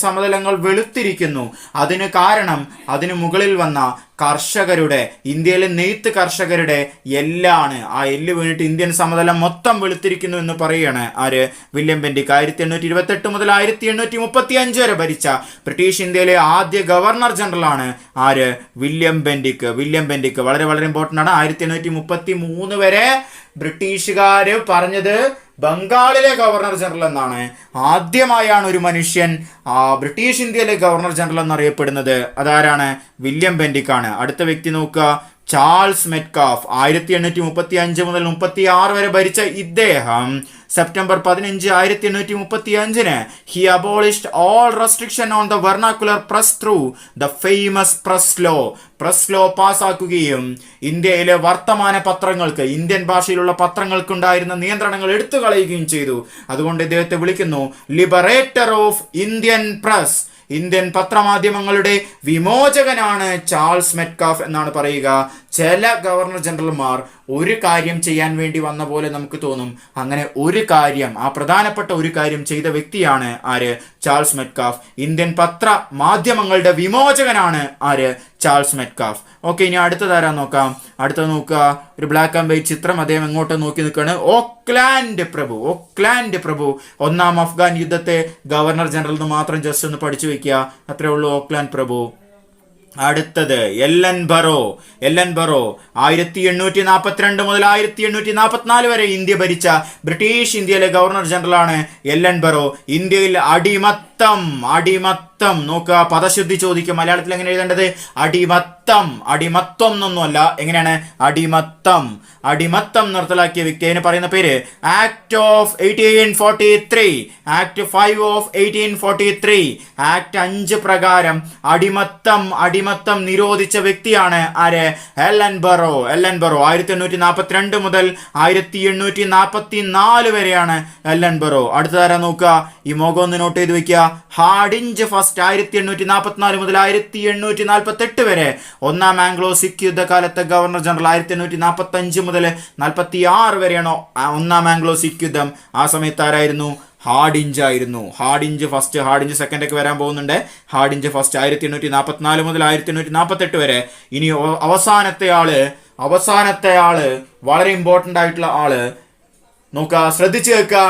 സമതലങ്ങൾ വെളുത്തിരിക്കുന്നു, അതിന് കാരണം അതിന് മുകളിൽ വന്ന കർഷകരുടെ, ഇന്ത്യയിലെ നെയ്ത്ത് കർഷകരുടെ എല്ലാണ്. ആ എല്ല് വീണിട്ട് ഇന്ത്യൻ സമതലം മൊത്തം വെളുത്തിരിക്കുന്നു എന്ന് പറയുകയാണ് ആര്? വില്യം ബെൻഡിക്ക്. 1828 മുതൽ 1835 വരെ ഭരിച്ച ബ്രിട്ടീഷ് ഇന്ത്യയിലെ ആദ്യ ഗവർണർ ജനറൽ ആണ് ആര്? വില്യം ബെൻഡിക്ക്. വളരെ വളരെ ഇമ്പോർട്ടൻ്റ് ആണ്. 1833 വരെ ബ്രിട്ടീഷുകാര് പറഞ്ഞത് ബംഗാളിലെ ഗവർണർ ജനറൽ എന്നാണ്. ആദ്യമായാണ് ഒരു മനുഷ്യൻ ബ്രിട്ടീഷ് ഇന്ത്യയിലെ ഗവർണർ ജനറൽ എന്നറിയപ്പെടുന്നത്. അതാരാണ്? വില്യം ബെൻഡിക്കാണ്. അടുത്ത വ്യക്തി നോക്കുക, ചാൾസ് മെറ്റ്കാഫ്. 1835 മുതൽ 36 വരെ ഭരിച്ച ഇദ്ദേഹം September 15, 1835 he abolished all restriction on the vernacular press through the famous press law പാസ്സാക്കുകയും ഇന്ത്യയിലെ വർത്തമാന പത്രങ്ങൾക്ക്, ഇന്ത്യൻ ഭാഷയിലുള്ള പത്രങ്ങൾക്കുണ്ടായിരുന്ന നിയന്ത്രണങ്ങൾ എടുത്തു കളയുകയും ചെയ്തു. അതുകൊണ്ട് ഇദ്ദേഹത്തെ വിളിക്കുന്നു liberator of Indian press. Indian പത്രമാധ്യമങ്ങളുടെ വിമോചകനാണ് ചാൾസ് മെറ്റ്കാഫ് എന്നാണ് പറയുക. ചില ഗവർണർ ജനറൽമാർ ഒരു കാര്യം ചെയ്യാൻ വേണ്ടി വന്ന പോലെ നമുക്ക് തോന്നും. അങ്ങനെ ഒരു കാര്യം, ആ പ്രധാനപ്പെട്ട ഒരു കാര്യം ചെയ്ത വ്യക്തിയാണ് ആര്? Charles Metcalfe. ഇന്ത്യൻ പത്ര മാധ്യമങ്ങളുടെ വിമോചകനാണ് ആര്? Charles Metcalfe. ഓക്കെ, ഇനി അടുത്തതാരാ നോക്കാം. അടുത്തത് നോക്കുക, ഒരു ബ്ലാക്ക് ആൻഡ് വൈറ്റ് ചിത്രം. അദ്ദേഹം എങ്ങോട്ട് നോക്കി നിൽക്കുകയാണ്? ഓക്ലാൻഡ് പ്രഭു. ഒന്നാം അഫ്ഗാൻ യുദ്ധത്തെ ഗവർണർ ജനറൽ എന്ന് മാത്രം ജസ്റ്റ് ഒന്ന് പഠിച്ചു വെക്കുക, അത്രേ ഉള്ളൂ. ഓക്ലാൻഡ് പ്രഭു. അടുത്തത് എല്ലൻ ബറോ. 1842 മുതൽ 1844 വരെ ഇന്ത്യ ഭരിച്ച ബ്രിട്ടീഷ് ഇന്ത്യയിലെ ഗവർണർ ജനറലാണ് എല്ലൻ ബറോ. ഇന്ത്യയിൽ അടിമത്തം നോക്കുക, പദശുദ്ധി ചോദിക്കും. മലയാളത്തിൽ എങ്ങനെ എഴുതേണ്ടത്? അടിമത്തം എന്നൊന്നുമല്ല. എങ്ങനെയാണ്? അടിമത്തം നിർത്തലാക്കിയ വ്യക്തി. അതിന് പറയുന്ന പേര് act of 1843. Act 5 of 1843. Act 5 പ്രകാരം അടിമത്തം നിരോധിച്ച വ്യക്തിയാണ് ആര്? Ellen Burrow. 1842 മുതൽ 1844 വരെയാണ് എല്ലൻ ബറോ. അടുത്തതാരാ നോക്കുക, ഈ മുഖം ഒന്ന് നോട്ട് ചെയ്ത് വെക്കുക. Hardinge first. 1844 മുതൽ 1848 വരെ ഒന്നാം ആംഗ്ലോ സിഖ് യുദ്ധകാലത്തെ ഗവർണർ ജനറൽ. 1845 മുതൽ 46 വരെയാണോ ഒന്നാം ആംഗ്ലോ സിഖ് യുദ്ധം. ആ സമയത്ത് ആരായിരുന്നു? ഹാർഡിഞ്ച് ആയിരുന്നു. ഹാർഡിഞ്ച് ഫസ്റ്റ്, ഹാർഡിഞ്ച് സെക്കൻഡ് ഒക്കെ വരാൻ പോകുന്നുണ്ട്. ഹാർഡിഞ്ച് ഫസ്റ്റ് 1844 മുതൽ 1848 വരെ. ഇനി അവസാനത്തെ ആള് വളരെ ഇമ്പോർട്ടൻ്റ് ആയിട്ടുള്ള ആള് നോക്കുക, ശ്രദ്ധിച്ചു കേൾക്കുക.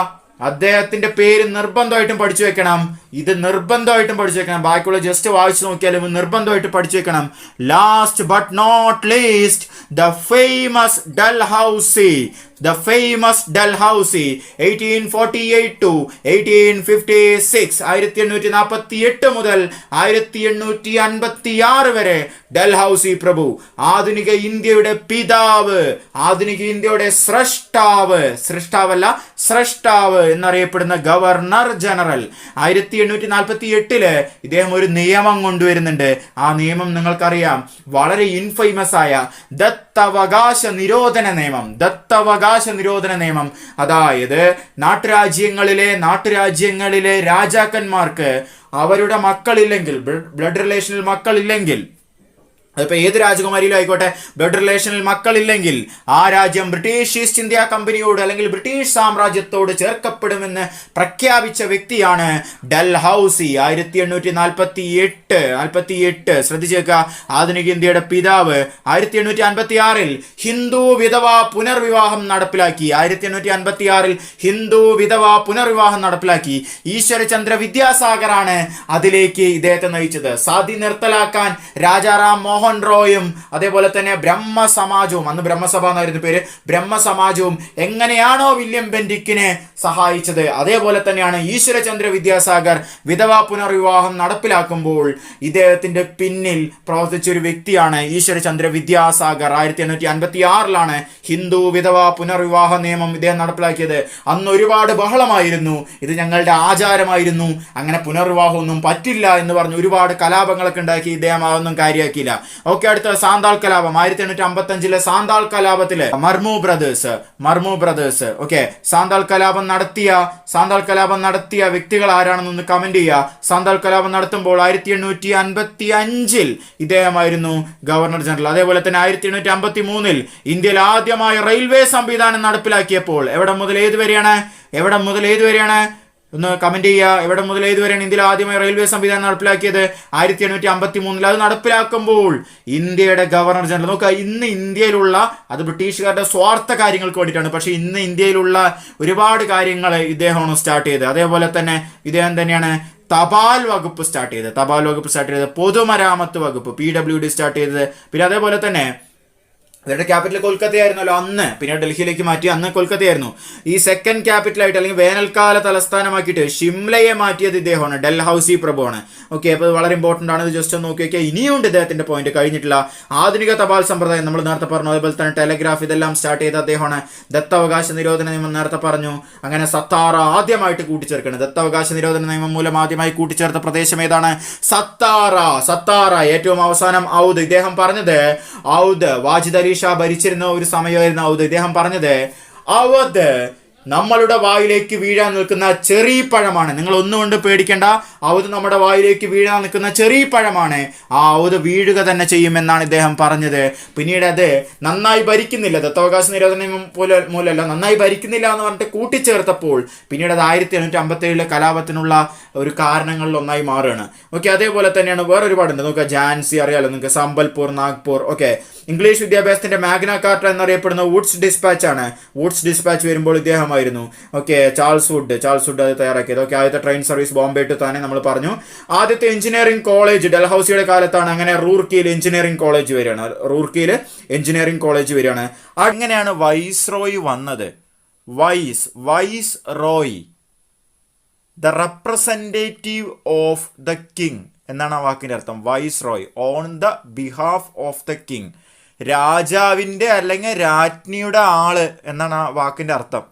അദ്ദേഹത്തിന്റെ പേര് നിർബന്ധമായിട്ടും പഠിച്ചു വെക്കണം. ബാക്കിയുള്ള ജസ്റ്റ് വായിച്ചു നോക്കിയാലും നിർബന്ധമായിട്ട് പഠിച്ചു വെക്കണം. Last but not least, the famous Dalhousie. 1848 to 1856. 1848 മുതൽ 1856 വരെ ഡൽഹൌസി പ്രഭു. ആധുനിക ഇന്ത്യയുടെ പിതാവ്, ആധുനിക ഇന്ത്യയുടെ സ്രഷ്ടാവ് എന്നറിയപ്പെടുന്ന ഗവർണർ ജനറൽ. 1848 ഇദ്ദേഹം ഒരു നിയമം കൊണ്ടുവരുന്നുണ്ട്. ആ നിയമം നിങ്ങൾക്കറിയാം, വളരെ ഇൻഫേമസ് ആയ ദത്തവകാശ നിരോധന നിയമം. അതായത് നാട്ടുരാജ്യങ്ങളിലെ രാജാക്കന്മാർക്ക് അവരുടെ മക്കളില്ലെങ്കിൽ, ബ്ലഡ് റിലേഷനിൽ മക്കളില്ലെങ്കിൽ, അതിപ്പോ ഏത് രാജകുമാരിയിലും ആയിക്കോട്ടെ, ബ്ലഡ് റിലേഷനിൽ മക്കളില്ലെങ്കിൽ ആ രാജ്യം ബ്രിട്ടീഷ് ഈസ്റ്റ് ഇന്ത്യ കമ്പനിയോട് അല്ലെങ്കിൽ ബ്രിട്ടീഷ് സാമ്രാജ്യത്തോട് ചേർക്കപ്പെടുമെന്ന് പ്രഖ്യാപിച്ച വ്യക്തിയാണ് ഡൽഹൌസി. 1848 ശ്രദ്ധിച്ചേക്കുക. ആധുനിക ഇന്ത്യയുടെ പിതാവ്. 1856 ഹിന്ദു വിധവാ പുനർവിവാഹം നടപ്പിലാക്കി. 1856 ഹിന്ദു വിധവാ പുനർവിവാഹം നടപ്പിലാക്കി. ഈശ്വരചന്ദ്ര വിദ്യാസാഗറാണ് അതിലേക്ക് ഇദ്ദേഹത്തെ നയിച്ചത്. സതി നിർത്തലാക്കാൻ രാജാറാം മോഹൻ റോയും അതേപോലെ തന്നെ ബ്രഹ്മസമാജവും, അന്ന് ബ്രഹ്മസഭ എന്നായിരുന്നു പേര്, ബ്രഹ്മസമാജവും എങ്ങനെയാണോ വില്യം ബെന്റിക്കിനെ സഹായിച്ചത്, അതേപോലെ തന്നെയാണ് ഈശ്വരചന്ദ്ര വിദ്യാസാഗർ വിധവാ പുനർവിവാഹം നടപ്പിലാക്കുമ്പോൾ ഇദ്ദേഹത്തിന്റെ പിന്നിൽ പ്രവർത്തിച്ച ഒരു വ്യക്തിയാണ് ഈശ്വരചന്ദ്ര വിദ്യാസാഗർ. 1856 ഹിന്ദു വിധവാ പുനർവിവാഹ നിയമം ഇദ്ദേഹം നടപ്പിലാക്കിയത്. അന്ന് ഒരുപാട് ബഹളമായിരുന്നു, ഇത് ഞങ്ങളുടെ ആചാരമായിരുന്നു, അങ്ങനെ പുനർവിവാഹമൊന്നും പറ്റില്ല എന്ന് പറഞ്ഞ് ഒരുപാട് കലാപങ്ങളൊക്കെ ഉണ്ടാക്കി. ഇദ്ദേഹം അതൊന്നും കാര്യമാക്കിയില്ല. ഓക്കെ, അടുത്ത സാന്താൾ കലാപം. 1855 സാന്താൾ കലാപത്തില് മർമു ബ്രദേഴ്സ്. ഓക്കെ, സാന്താൾ കലാപം നടത്തിയ വ്യക്തികൾ ആരാണെന്നൊന്ന് കമന്റ് ചെയ്യുക. സാന്താൾ കലാപം നടത്തുമ്പോൾ 1855 ഇദ്ദേഹമായിരുന്നു ഗവർണർ ജനറൽ. അതേപോലെ തന്നെ 1853 ഇന്ത്യയിൽ ആദ്യമായി റെയിൽവേ സംവിധാനം നടപ്പിലാക്കിയപ്പോൾ എവിടെ മുതൽ ഏത് വരെയാണ് ഒന്ന് കമന്റ് ചെയ്യുക. എവിടെ മുതൽ ഏതുവരെയാണ് ഇന്ത്യയിൽ ആദ്യമായി റെയിൽവേ സംവിധാനം നടപ്പിലാക്കിയത്? 1853. അത് നടപ്പിലാക്കുമ്പോൾ ഇന്ത്യയുടെ ഗവർണർ ജനറൽ നോക്കുക. ഇന്ന് ഇന്ത്യയിലുള്ള, അത് ബ്രിട്ടീഷുകാരുടെ സ്വാർത്ഥ കാര്യങ്ങൾക്ക് വേണ്ടിയിട്ടാണ്, പക്ഷെ ഇന്ന് ഇന്ത്യയിലുള്ള ഒരുപാട് കാര്യങ്ങൾ ഇദ്ദേഹമാണ് സ്റ്റാർട്ട് ചെയ്തത്. അതേപോലെ തന്നെ ഇദ്ദേഹം തന്നെയാണ് തപാൽ വകുപ്പ് സ്റ്റാർട്ട് ചെയ്തത്, പൊതുമരാമത്ത് വകുപ്പ് PWD സ്റ്റാർട്ട് ചെയ്തത്. പിന്നെ അതേപോലെ തന്നെ ഇവരുടെ ക്യാപിറ്റൽ കൊൽക്കത്തയായിരുന്നല്ലോ അന്ന്, പിന്നെ ഡൽഹിയിലേക്ക് മാറ്റി, അന്ന് കൊൽക്കത്തയായിരുന്നു. ഈ സെക്കൻഡ് ക്യാപിറ്റലായിട്ട് അല്ലെങ്കിൽ വേനൽക്കാല തലസ്ഥാനമാക്കിയിട്ട് ഷിംലയെ മാറ്റിയത് ഇദ്ദേഹമാണ്, ഡൽഹൌസി പ്രഭുവാണ്. ഓക്കെ, അപ്പോൾ വളരെ ഇമ്പോർട്ടൻ്റ് ആണ്, ഇത് ജസ്റ്റ് ഒന്ന് നോക്കി വയ്ക്കുക. ഇനിയുണ്ട് ഇദ്ദേഹത്തിന്റെ പോയിന്റ് കഴിഞ്ഞിട്ടില്ല. ആധുനിക തപാൽ സമ്പ്രദായം നമ്മൾ നേരത്തെ പറഞ്ഞു, അതുപോലെ തന്നെ ടെലഗ്രാഫ് ഇതെല്ലാം സ്റ്റാർട്ട് ചെയ്ത അദ്ദേഹമാണ്. ദത്തവകാശ നിരോധന നിയമം നേരത്തെ പറഞ്ഞു. അങ്ങനെ സത്താറ ആദ്യമായിട്ട് കൂട്ടിച്ചേർക്കണം. ദത്തവകാശ നിരോധന നിയമം മൂലം ആദ്യമായി കൂട്ടിച്ചേർത്ത പ്രദേശം ഏതാണ്? സത്താറ. ഏറ്റവും അവസാനം ഔദ്. ഇദ്ദേഹം പറഞ്ഞത് ഔദ്, വാജിദ് അലി ഷാ ഭരിച്ചിരുന്ന ഒരു സമയമായിരുന്നു ഔദ്. ഇദ്ദേഹം പറഞ്ഞത് അവധ് നമ്മളുടെ വായിലേക്ക് വീഴാൻ നിൽക്കുന്ന ചെറി പഴമാണ്. നിങ്ങൾ ഒന്നുകൊണ്ട് പേടിക്കേണ്ട, ഔദ് നമ്മുടെ വായിലേക്ക് വീഴാൻ നിൽക്കുന്ന ചെറി പഴമാണ്. ആ ഔദ് വീഴുക തന്നെ ചെയ്യുമെന്നാണ് ഇദ്ദേഹം പറഞ്ഞത്. പിന്നീട് അത് നന്നായി ഭരിക്കുന്നില്ല, ദത്തവകാശ നിരോധന മൂലമല്ല, നന്നായി ഭരിക്കുന്നില്ല എന്ന് പറഞ്ഞിട്ട് കൂട്ടിച്ചേർത്തപ്പോൾ പിന്നീട് അത് 1857 കലാപത്തിനുള്ള ഒരു കാരണങ്ങളിൽ ഒന്നായി മാറുകയാണ്. ഓക്കെ, അതേപോലെ തന്നെയാണ് വേറെ ഒരുപാടുണ്ട്. നോക്കുക, ഝാൻസി അറിയാലോ നിങ്ങൾക്ക്, സംബൽപൂർ, നാഗ്പൂർ. ഓക്കെ, ഇംഗ്ലീഷ് വിദ്യാഭ്യാസത്തിന്റെ മാഗ്ന കാർട്ട എന്നറിയപ്പെടുന്ന വുഡ്സ് ഡിസ്പാച്ച് ആണ്. വുഡ്സ് ഡിസ്പാച്ച് വരുമ്പോൾ ഇദ്ദേഹമായിരുന്നു. ഓക്കെ, ചാൾസ് വുഡ് അത് തയ്യാറാക്കിയത്. ഓക്കെ, ആദ്യത്തെ ട്രെയിൻ സർവീസ് ബോംബെ ടു താനെ നമ്മൾ പറഞ്ഞു. ആദ്യത്തെ എഞ്ചിനീയറിംഗ് കോളേജ് ഡൽഹൌസിയുടെ കാലത്താണ്. അങ്ങനെ റൂർക്കിയിൽ എഞ്ചിനീയറിംഗ് കോളേജ് വരികയാണ്. അങ്ങനെയാണ് വൈസ്രോയ് വന്നത്. Vice roy, the representative of the king എന്നാണ് ആ വാക്കിന്റെ അർത്ഥം. Vice roy, on the behalf of the king, രാജാവിന്റെ അല്ലെങ്കിൽ രാജ്ഞിയുടെ ആള് എന്നാണ് ആ വാക്കിന്റെ അർത്ഥം.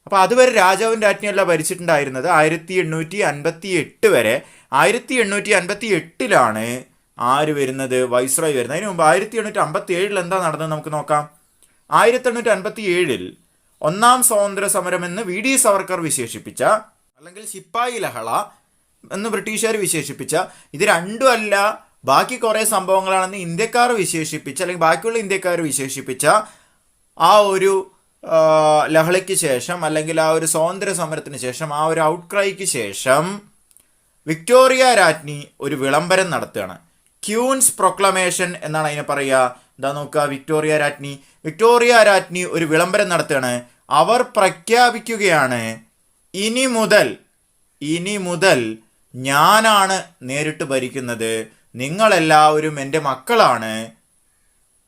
അപ്പൊ അതുവരെ രാജാവും രാജ്ഞിയല്ല ഭരിച്ചിട്ടുണ്ടായിരുന്നത്. 1858 വരെ. 1858 ആര് വരുന്നത്? വൈസ്രോയ് വരുന്നത്. അതിന് മുമ്പ് 1857 എന്താ നടന്നത് നമുക്ക് നോക്കാം. 1857 ഒന്നാം സ്വാതന്ത്ര്യ സമരം എന്ന് വി ഡി സവർക്കർ വിശേഷിപ്പിച്ച, അല്ലെങ്കിൽ ശിപ്പായി ലഹള എന്ന് ബ്രിട്ടീഷുകാർ വിശേഷിപ്പിച്ച, ഇത് രണ്ടും അല്ല ബാക്കി കുറേ സംഭവങ്ങളാണെന്ന് ഇന്ത്യക്കാർ വിശേഷിപ്പിച്ച, അല്ലെങ്കിൽ ബാക്കിയുള്ള ഇന്ത്യക്കാർ വിശേഷിപ്പിച്ച ആ ഒരു ലഹളയ്ക്ക് ശേഷം, അല്ലെങ്കിൽ ആ ഒരു സ്വാതന്ത്ര്യ സമരത്തിന് ശേഷം, ആ ഒരു ഔട്ട്ക്രൈക്ക് ശേഷം വിക്ടോറിയ രാജ്ഞി ഒരു വിളംബരം നടത്തുകയാണ്. ക്യൂൻസ് പ്രൊക്ലമേഷൻ എന്നാണ് അതിനെ പറയുക. എന്താ നോക്കുക, വിക്ടോറിയ രാജ്ഞി ഒരു വിളംബരം നടത്തുകയാണ്. അവർ പ്രഖ്യാപിക്കുകയാണ്, ഇനി മുതൽ ഞാനാണ് നേരിട്ട് ഭരിക്കുന്നത്, നിങ്ങളെല്ലാവരും എൻ്റെ മക്കളാണ്.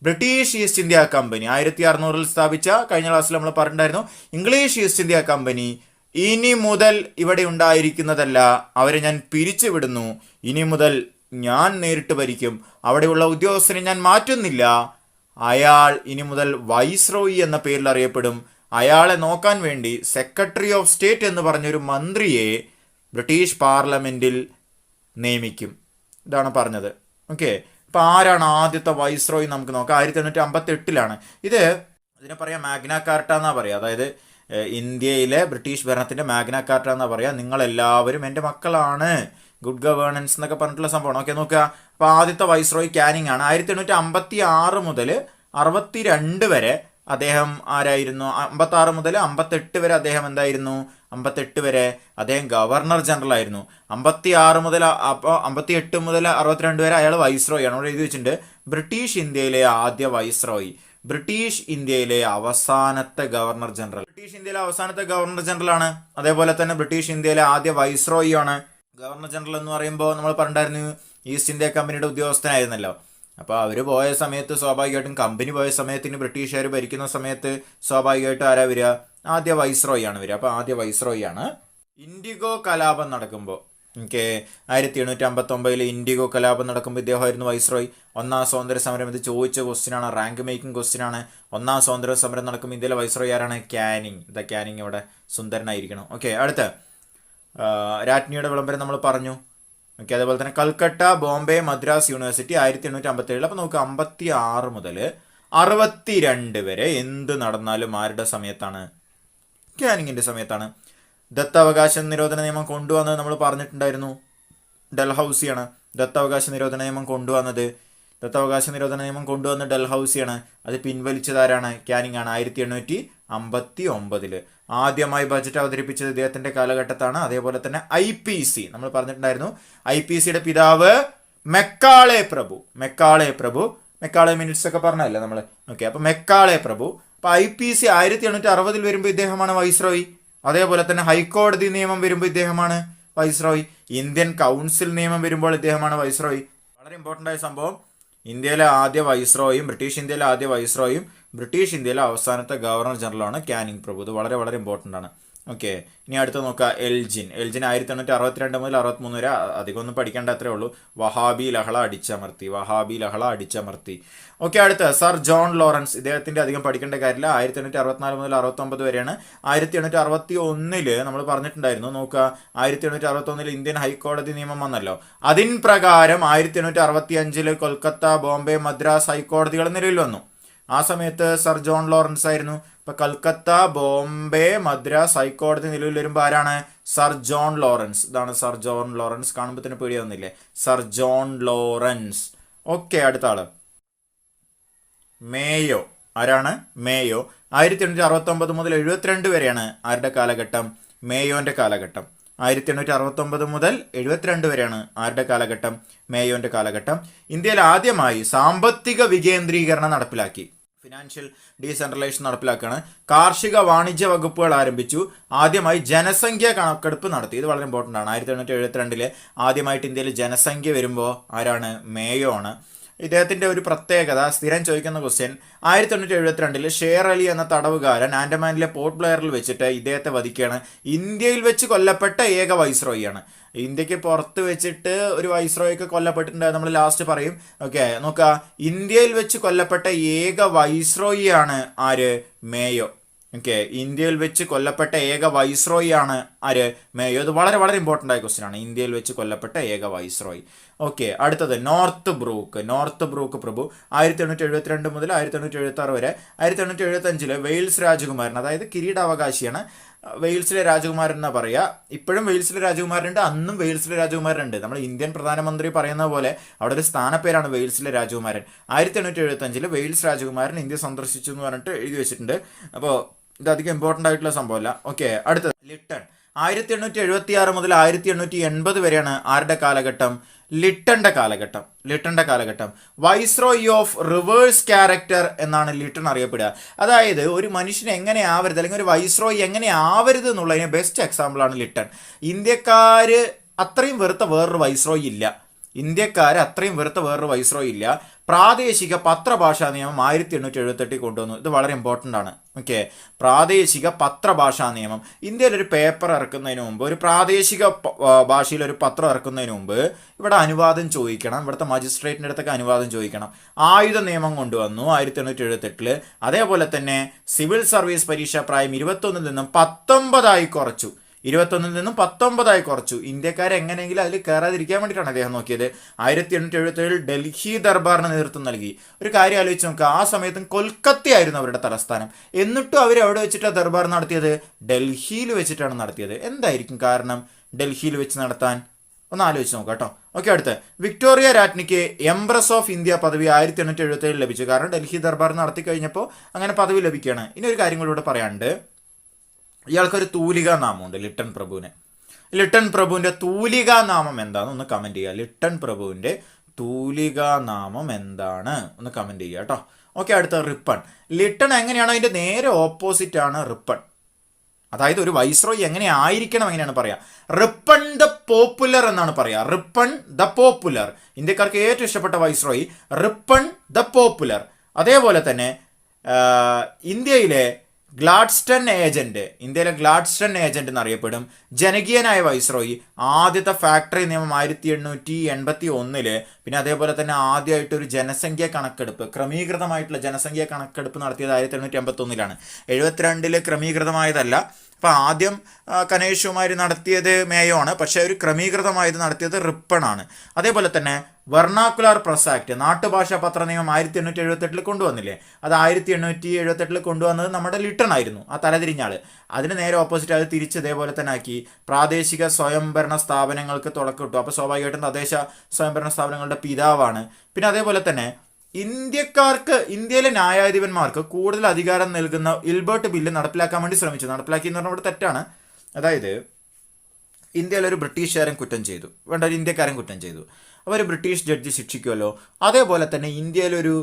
ബ്രിട്ടീഷ് ഈസ്റ്റ് ഇന്ത്യ കമ്പനി 1600 സ്ഥാപിച്ച, കഴിഞ്ഞ ക്ലാസ്സിൽ നമ്മൾ പറഞ്ഞിട്ടുണ്ടായിരുന്നു, ഇംഗ്ലീഷ് ഈസ്റ്റ് ഇന്ത്യ കമ്പനി ഇനി മുതൽ ഇവിടെ ഉണ്ടായിരിക്കുന്നതല്ല, അവരെ ഞാൻ പിരിച്ചുവിടുന്നു. ഇനി മുതൽ ഞാൻ നേരിട്ട് ഭരിക്കും. അവിടെയുള്ള ഉദ്യോഗസ്ഥനെ ഞാൻ മാറ്റുന്നില്ല. അയാൾ ഇനി മുതൽ വൈസ്രോയി എന്ന പേരിൽ അറിയപ്പെടും. അയാളെ നോക്കാൻ വേണ്ടി സെക്രട്ടറി ഓഫ് സ്റ്റേറ്റ് എന്ന് പറഞ്ഞൊരു മന്ത്രിയെ ബ്രിട്ടീഷ് പാർലമെന്റിൽ നിയമിക്കും. ഇതാണ് പറഞ്ഞത്. ഓക്കെ, അപ്പോൾ ആരാണ് ആദ്യത്തെ വൈസ്രോയി നമുക്ക് നോക്കാം. 1858 ഇതിനെ പറയാം മാഗ്ന കാർട്ട എന്നാ പറയുക. അതായത് ഇന്ത്യയിലെ ബ്രിട്ടീഷ് ഭരണത്തിന്റെ മാഗ്ന കാർട്ട എന്നാ പറയുക. നിങ്ങളെല്ലാവരും എൻ്റെ മക്കളാണ്, ഗുഡ് ഗവേണൻസ് എന്നൊക്കെ പറഞ്ഞിട്ടുള്ള സംഭവമാണ്. ഓക്കെ, നോക്കുക. അപ്പോൾ ആദ്യത്തെ വൈസ്രോയി കാനിങ് ആണ്. 1856 മുതൽ 62 വരെ അദ്ദേഹം ആരായിരുന്നു? 56 മുതൽ 58 വരെ അദ്ദേഹം എന്തായിരുന്നു? 58 വരെ അദ്ദേഹം ഗവർണർ ജനറൽ ആയിരുന്നു. 56 മുതൽ 58 മുതൽ 62 വരെ അയാൾ വൈസ്രോയി ആണ്. അവിടെ എഴുതി വെച്ചിട്ടുണ്ട് ബ്രിട്ടീഷ് ഇന്ത്യയിലെ ആദ്യ വൈസ്രോയി, ബ്രിട്ടീഷ് ഇന്ത്യയിലെ അവസാനത്തെ ഗവർണർ ജനറൽ. ബ്രിട്ടീഷ് ഇന്ത്യയിലെ അവസാനത്തെ ഗവർണർ ജനറൽ ആണ്. അതേപോലെ തന്നെ ബ്രിട്ടീഷ് ഇന്ത്യയിലെ ആദ്യ വൈസ്രോയി ആണ്. ഗവർണർ ജനറൽ എന്ന് പറയുമ്പോൾ നമ്മൾ പറഞ്ഞിട്ടുണ്ടായിരുന്നു ഈസ്റ്റ് ഇന്ത്യ കമ്പനിയുടെ ഉദ്യോഗസ്ഥനായിരുന്നല്ലോ. അപ്പോൾ അവർ പോയ സമയത്ത് സ്വാഭാവികമായിട്ടും, കമ്പനി പോയ സമയത്തിന് ബ്രിട്ടീഷുകാർ ഭരിക്കുന്ന സമയത്ത് സ്വാഭാവികമായിട്ടും ആരാ വരിക? ആദ്യ വൈസ്രോയി ആണ് വരിക. അപ്പോൾ ആദ്യ വൈസ്രോയി ആണ്. ഇൻഡിഗോ കലാപം നടക്കുമ്പോൾ, 1859 ഇൻഡിഗോ കലാപം നടക്കുമ്പോൾ ഇദ്ദേഹമായിരുന്നു വൈസ്രോയി. ഒന്നാം സ്വാതന്ത്ര്യ സമരം, ഇത് ചോദിച്ച ക്വസ്റ്റ്യനാണ്, റാങ്ക് മേക്കിംഗ് ക്വസ്റ്റ്യനാണ്. ഒന്നാം സ്വാതന്ത്ര്യ സമരം നടക്കുമ്പോൾ ഇന്ത്യയിലെ വൈസ്രോയി ആരാണ്? കാനിങ്. കാനിങ് ഇവിടെ സുന്ദരനായിരിക്കണം. ഓക്കെ, അടുത്ത രാജ്ഞിയുടെ വിളംബരം നമ്മൾ പറഞ്ഞു. ഓക്കെ, അതേപോലെ തന്നെ കൽക്കട്ട, ബോംബെ, മദ്രാസ് യൂണിവേഴ്സിറ്റി 1857. അപ്പോൾ നമുക്ക് 56 മുതൽ 62 വരെ എന്ത് നടന്നാലും ആരുടെ സമയത്താണ്? കാനിങ്ങിൻ്റെ സമയത്താണ്. ദത്താവകാശ നിരോധന നിയമം കൊണ്ടുവന്നത് നമ്മൾ പറഞ്ഞിട്ടുണ്ടായിരുന്നു, ഡൽഹൌസിയാണ് ദത്താവകാശ നിരോധന നിയമം കൊണ്ടുവന്നത്. ഡൽഹൌസിയാണ്. അത് പിൻവലിച്ചതാരാണ്? കാനിങ് ആണ്. 1859 ആദ്യമായി ബജറ്റ് അവതരിപ്പിച്ചത് ഇദ്ദേഹത്തിന്റെ കാലഘട്ടത്താണ്. അതേപോലെ തന്നെ IPC നമ്മൾ പറഞ്ഞിട്ടുണ്ടായിരുന്നു. IPCയുടെ പിതാവ് മെക്കാളെ പ്രഭു. മെക്കാളെ മിനിറ്റ്സ് ഒക്കെ പറഞ്ഞല്ലേ നമ്മൾ. ഓക്കെ, അപ്പൊ മെക്കാളെ പ്രഭു. അപ്പൊ IPC 1860 വരുമ്പോൾ ഇദ്ദേഹമാണ് വൈസ്രോയി. അതേപോലെ തന്നെ ഹൈക്കോടതി നിയമം വരുമ്പോൾ ഇദ്ദേഹമാണ് വൈസ്രോയി. ഇന്ത്യൻ കൗൺസിൽ നിയമം വരുമ്പോൾ ഇദ്ദേഹമാണ് വൈസ്രോയി. വളരെ ഇമ്പോർട്ടൻ്റ് ആയ സംഭവം. ഇന്ത്യയിലെ ആദ്യ വൈസ്രോയും ബ്രിട്ടീഷ് ഇന്ത്യയിലെ ആദ്യ വൈസ്രോയും ബ്രിട്ടീഷ് ഇന്ത്യയിലെ അവസാനത്തെ ഗവർണർ ജനറലാണ് കാനിങ് പ്രഭു. ഇത് വളരെ വളരെ ഇമ്പോർട്ടൻ്റ് ആണ്. ഓക്കെ, ഇനി അടുത്ത് നോക്കുക എൽജിൻ. 1862 മുതൽ 63 വരെ, അധികം ഒന്നും പഠിക്കേണ്ട അത്രേ ഉള്ളൂ. വഹാബി ലഹള അടിച്ചമർത്തി. ഓക്കെ, അടുത്ത സർ ജോൺ ലോറൻസ്. ഇദ്ദേഹത്തിന്റെ അധികം പഠിക്കേണ്ട കാര്യമില്ല. 1864 മുതൽ 69 വരെയാണ്. 1861 നമ്മൾ പറഞ്ഞിട്ടുണ്ടായിരുന്നു. നോക്കുക, 1861 ഇന്ത്യൻ ഹൈക്കോടതി നിയമം വന്നല്ലോ. അതിൻ പ്രകാരം 1865 കൊൽക്കത്ത, ബോംബെ, മദ്രാസ് ഹൈക്കോടതികൾ നിലവിൽ വന്നു. ആ സമയത്ത് സർ ജോൺ ലോറൻസ് ആയിരുന്നു. ഇപ്പൊ കൽക്കത്ത, ബോംബെ, മദ്രാസ് ഹൈക്കോടതി നിലവിൽ വരുമ്പോൾ ആരാണ്? Sir John Lawrence. ഇതാണ് സർ ജോൺ ലോറൻസ്. കാണുമ്പോൾ തന്നെ പേടിയാവുന്നില്ലേ? Sir John Lawrence. ഓക്കെ, അടുത്ത ആള് മേയോ. ആരാണ്? മേയോ. 1869 മുതൽ 72 വരെയാണ് ആരുടെ കാലഘട്ടം? മേയോന്റെ കാലഘട്ടം. 1869 മുതൽ 72 വരെയാണ് ആരുടെ കാലഘട്ടം? മേയോന്റെ കാലഘട്ടം. ഇന്ത്യയിൽ ആദ്യമായി സാമ്പത്തിക വികേന്ദ്രീകരണം നടപ്പിലാക്കി. ഫിനാൻഷ്യൽ ഡീസെൻട്രലൈസേഷൻ നടപ്പിലാക്കുകയാണ്. കാർഷിക വാണിജ്യ വകുപ്പുകൾ ആരംഭിച്ചു. ആദ്യമായി ജനസംഖ്യ കണക്കെടുപ്പ് നടത്തി. ഇത് വളരെ ഇമ്പോർട്ടൻ്റ് ആണ്. 1872 ആദ്യമായിട്ട് ഇന്ത്യയിൽ ജനസംഖ്യ വരുമ്പോൾ ആരാണ്? മേയോ ആണ്. ഇദ്ദേഹത്തിന്റെ ഒരു പ്രത്യേകത, സ്ഥിരം ചോദിക്കുന്ന ക്വസ്റ്റ്യൻ, 1872 ഷേർ അലി എന്ന തടവുകാരൻ ആൻഡമാനിലെ പോർട്ട് ബ്ലെയറിൽ വെച്ചിട്ട് ഇദ്ദേഹത്തെ വധിക്കുകയാണ്. ഇന്ത്യയിൽ വെച്ച് കൊല്ലപ്പെട്ട ഏക വൈസ്രോയിയാണ്. ഇന്ത്യക്ക് പുറത്ത് വെച്ചിട്ട് ഒരു വൈസ്രോയൊക്കെ കൊല്ലപ്പെട്ടിട്ടുണ്ട്, നമ്മൾ ലാസ്റ്റ് പറയും. ഓക്കെ, നോക്കുക, ഇന്ത്യയിൽ വെച്ച് കൊല്ലപ്പെട്ട ഏക വൈസ്രോയിയാണ് ആര്? മേയോ. ഓക്കെ, ഇന്ത്യയിൽ വെച്ച് കൊല്ലപ്പെട്ട ഏക വൈസ്രോയി ആണ് ആര്? മേയോ. ഇത് വളരെ വളരെ ഇമ്പോർട്ടൻ്റ് ആയ ക്വസ്റ്റ്യൻ ആണ്. ഇന്ത്യയിൽ വെച്ച് കൊല്ലപ്പെട്ട ഏക വൈസ്രോയി. ഓക്കെ, അടുത്തത് നോർത്ത് ബ്രൂക്ക് പ്രഭു. 1872 മുതൽ 1876 വരെ. 1875 വെയിൽസ് രാജകുമാരൻ, അതായത് കിരീടാവകാശിയാണ്. വെയിൽസിലെ രാജകുമാരൻ എന്നാ പറയുക. ഇപ്പോഴും വെയിൽസിലെ രാജകുമാരനുണ്ട്, അന്നും വെയിൽസിലെ രാജകുമാരനുണ്ട്. നമ്മൾ ഇന്ത്യൻ പ്രധാനമന്ത്രി പറയുന്ന പോലെ അവിടെ ഒരു സ്ഥാനപ്പേരാണ് വെയിൽസിലെ രാജകുമാരൻ. 1875 വെയിൽസ് രാജകുമാരൻ ഇന്ത്യ സന്ദർശിച്ചു എന്ന് പറഞ്ഞിട്ട് എഴുതി വെച്ചിട്ടുണ്ട്. അപ്പോൾ ഇത് അധികം ഇമ്പോർട്ടൻ്റ് ആയിട്ടുള്ള സംഭവമല്ല. ഓക്കെ, അടുത്തത് ലിട്ടൺ. 1876 മുതൽ 1880 വരെയാണ് ആരുടെ കാലഘട്ടം? ലിട്ടന്റെ കാലഘട്ടം. വൈസ്രോയി ഓഫ് റിവേഴ്സ് ക്യാരക്ടർ എന്നാണ് ലിട്ടൺ അറിയപ്പെടുക. അതായത് ഒരു മനുഷ്യൻ എങ്ങനെ ആവരുത്, അല്ലെങ്കിൽ ഒരു വൈസ്രോയി എങ്ങനെ ആവരുത് എന്നുള്ളതിന് ബെസ്റ്റ് എക്സാമ്പിളാണ് ലിട്ടൺ. ഇന്ത്യക്കാര് അത്രയും വെറുത്ത വേറൊരു വൈസ്രോയി ഇല്ല. പ്രാദേശിക പത്രഭാഷാ നിയമം 1878 കൊണ്ടുവന്നു. ഇത് വളരെ ഇമ്പോർട്ടൻ്റ് ആണ്. ഓക്കെ, പ്രാദേശിക പത്രഭാഷാ നിയമം. ഇന്ത്യയിൽ ഒരു പേപ്പർ ഇറക്കുന്നതിന് മുമ്പ്, ഒരു പ്രാദേശിക ഭാഷയിൽ ഒരു പത്രം ഇറക്കുന്നതിന് മുമ്പ് ഇവിടെ അനുവാദം ചോദിക്കണം. ഇവിടുത്തെ മജിസ്ട്രേറ്റിൻ്റെ അടുത്തൊക്കെ അനുവാദം ചോദിക്കണം. ആയുധ നിയമം കൊണ്ടുവന്നു 1878. അതേപോലെ തന്നെ സിവിൽ സർവീസ് പരീക്ഷാ പ്രായം 21 നിന്നും 19 കുറച്ചു. 21 നിന്നും 19 കുറച്ചു. ഇന്ത്യക്കാരെ എങ്ങനെയെങ്കിലും അതിൽ കയറാതിരിക്കാൻ വേണ്ടിയിട്ടാണ് അദ്ദേഹം നോക്കിയത്. 1877 ഡൽഹി ദർബാറിന് നേതൃത്വം നൽകി. ഒരു കാര്യം ആലോചിച്ച് നോക്കുക, ആ സമയത്തും കൊൽക്കത്തയായിരുന്നു അവരുടെ തലസ്ഥാനം. എന്നിട്ടും അവർ എവിടെ വെച്ചിട്ടാണ് ദർബാർ നടത്തിയത്? ഡൽഹിയിൽ വെച്ചിട്ടാണ് നടത്തിയത്. എന്തായിരിക്കും കാരണം ഡൽഹിയിൽ വെച്ച് നടത്താൻ? ഒന്ന് ആലോചിച്ച് നോക്കാം കേട്ടോ. ഓക്കെ, അടുത്ത് വിക്ടോറിയ രാജ്ഞിക്ക് എംപ്രസ് ഓഫ് ഇന്ത്യ പദവി 1877 ലഭിച്ചു. കാരണം ഡൽഹി ദർബാർ നടത്തി കഴിഞ്ഞപ്പോൾ അങ്ങനെ പദവി ലഭിക്കുകയാണ്. ഇനി ഒരു കാര്യം കൂടി ഇവിടെ പറയാനുണ്ട്. ഇയാൾക്കൊരു തൂലികാ നാമമുണ്ട്, ലിട്ടൺ പ്രഭുവിന്. ലിട്ടൺ പ്രഭുവിൻ്റെ തൂലികാ നാമം എന്താണെന്ന് ഒന്ന് കമൻറ്റ് ചെയ്യുക. ലിട്ടൺ പ്രഭുവിൻ്റെ തൂലികാ നാമം എന്താണ് ഒന്ന് കമൻറ്റ് ചെയ്യുക കേട്ടോ. ഓക്കെ, അടുത്ത റിപ്പൺ. ലിട്ടൺ എങ്ങനെയാണോ അതിൻ്റെ നേരെ ഓപ്പോസിറ്റ് ആണ് റിപ്പൺ. അതായത് ഒരു വൈസ്രോയി എങ്ങനെ ആയിരിക്കണം, എങ്ങനെയാണ് പറയുക? റിപ്പൺ ദ പോപ്പുലർ എന്നാണ് പറയുക. Ripon the popular. ഇന്ത്യക്കാർക്ക് ഏറ്റവും ഇഷ്ടപ്പെട്ട വൈസ്രോയി റിപ്പൺ ദ പോപ്പുലർ. അതേപോലെ തന്നെ ഇന്ത്യയിലെ ഗ്ലാഡ്സ്റ്റൺ ഏജന്റ് എന്നറിയപ്പെടും. ജനകീയനായ വൈസ്രോയി. ആദ്യത്തെ ഫാക്ടറി നിയമം 1881. പിന്നെ അതേപോലെ തന്നെ ആദ്യമായിട്ട് ഒരു ജനസംഖ്യ കണക്കെടുപ്പ്, ക്രമീകൃതമായിട്ടുള്ള ജനസംഖ്യ കണക്കെടുപ്പ് നടത്തിയത് 1881. 72 ക്രമീകൃതമായതല്ല. അപ്പം ആദ്യം കനേഷുമാർ നടത്തിയത് മേയോ ആണ്, പക്ഷെ ഒരു ക്രമീകൃതമായത് നടത്തിയത് റിപ്പൺ ആണ്. അതേപോലെ തന്നെ വെർണാക്കുലർ പ്രസ് ആക്ട്, നാട്ടുഭാഷാ പത്ര നിയമം 1878 കൊണ്ടുവന്നില്ലേ? അത് 1878 കൊണ്ടുവന്നത് നമ്മുടെ ലിട്ടൺ ആയിരുന്നു, ആ തലതിരിഞ്ഞാള്. അതിന് നേരെ ഓപ്പോസിറ്റ് അത് തിരിച്ച് ഇതേപോലെ തന്നെ ആക്കി. പ്രാദേശിക സ്വയംഭരണ സ്ഥാപനങ്ങൾക്ക് തുടക്കമിട്ടു. അപ്പോൾ സ്വാഭാവികമായിട്ടും തദ്ദേശ സ്വയംഭരണ സ്ഥാപനങ്ങളുടെ പിതാവാണ്. പിന്നെ അതേപോലെ തന്നെ ഇന്ത്യയിലെ ന്യായാധിപന്മാർക്ക് കൂടുതൽ അധികാരം നൽകുന്ന ഇൽബർട്ട് ബില്ല് നടപ്പിലാക്കാൻ വേണ്ടി ശ്രമിച്ചു. നടപ്പിലാക്കി എന്ന് പറഞ്ഞാൽ ഇവിടെ തെറ്റാണ്. അതായത് ഇന്ത്യയിലൊരു ബ്രിട്ടീഷുകാരൻ കുറ്റം ചെയ്തു, വേണ്ട ഒരു ഇന്ത്യക്കാരൻ കുറ്റം ചെയ്തു, അവർ ബ്രിട്ടീഷ് ജഡ്ജി ശിക്ഷിക്കുമല്ലോ. അതേപോലെ തന്നെ ഇന്ത്യയിലൊരു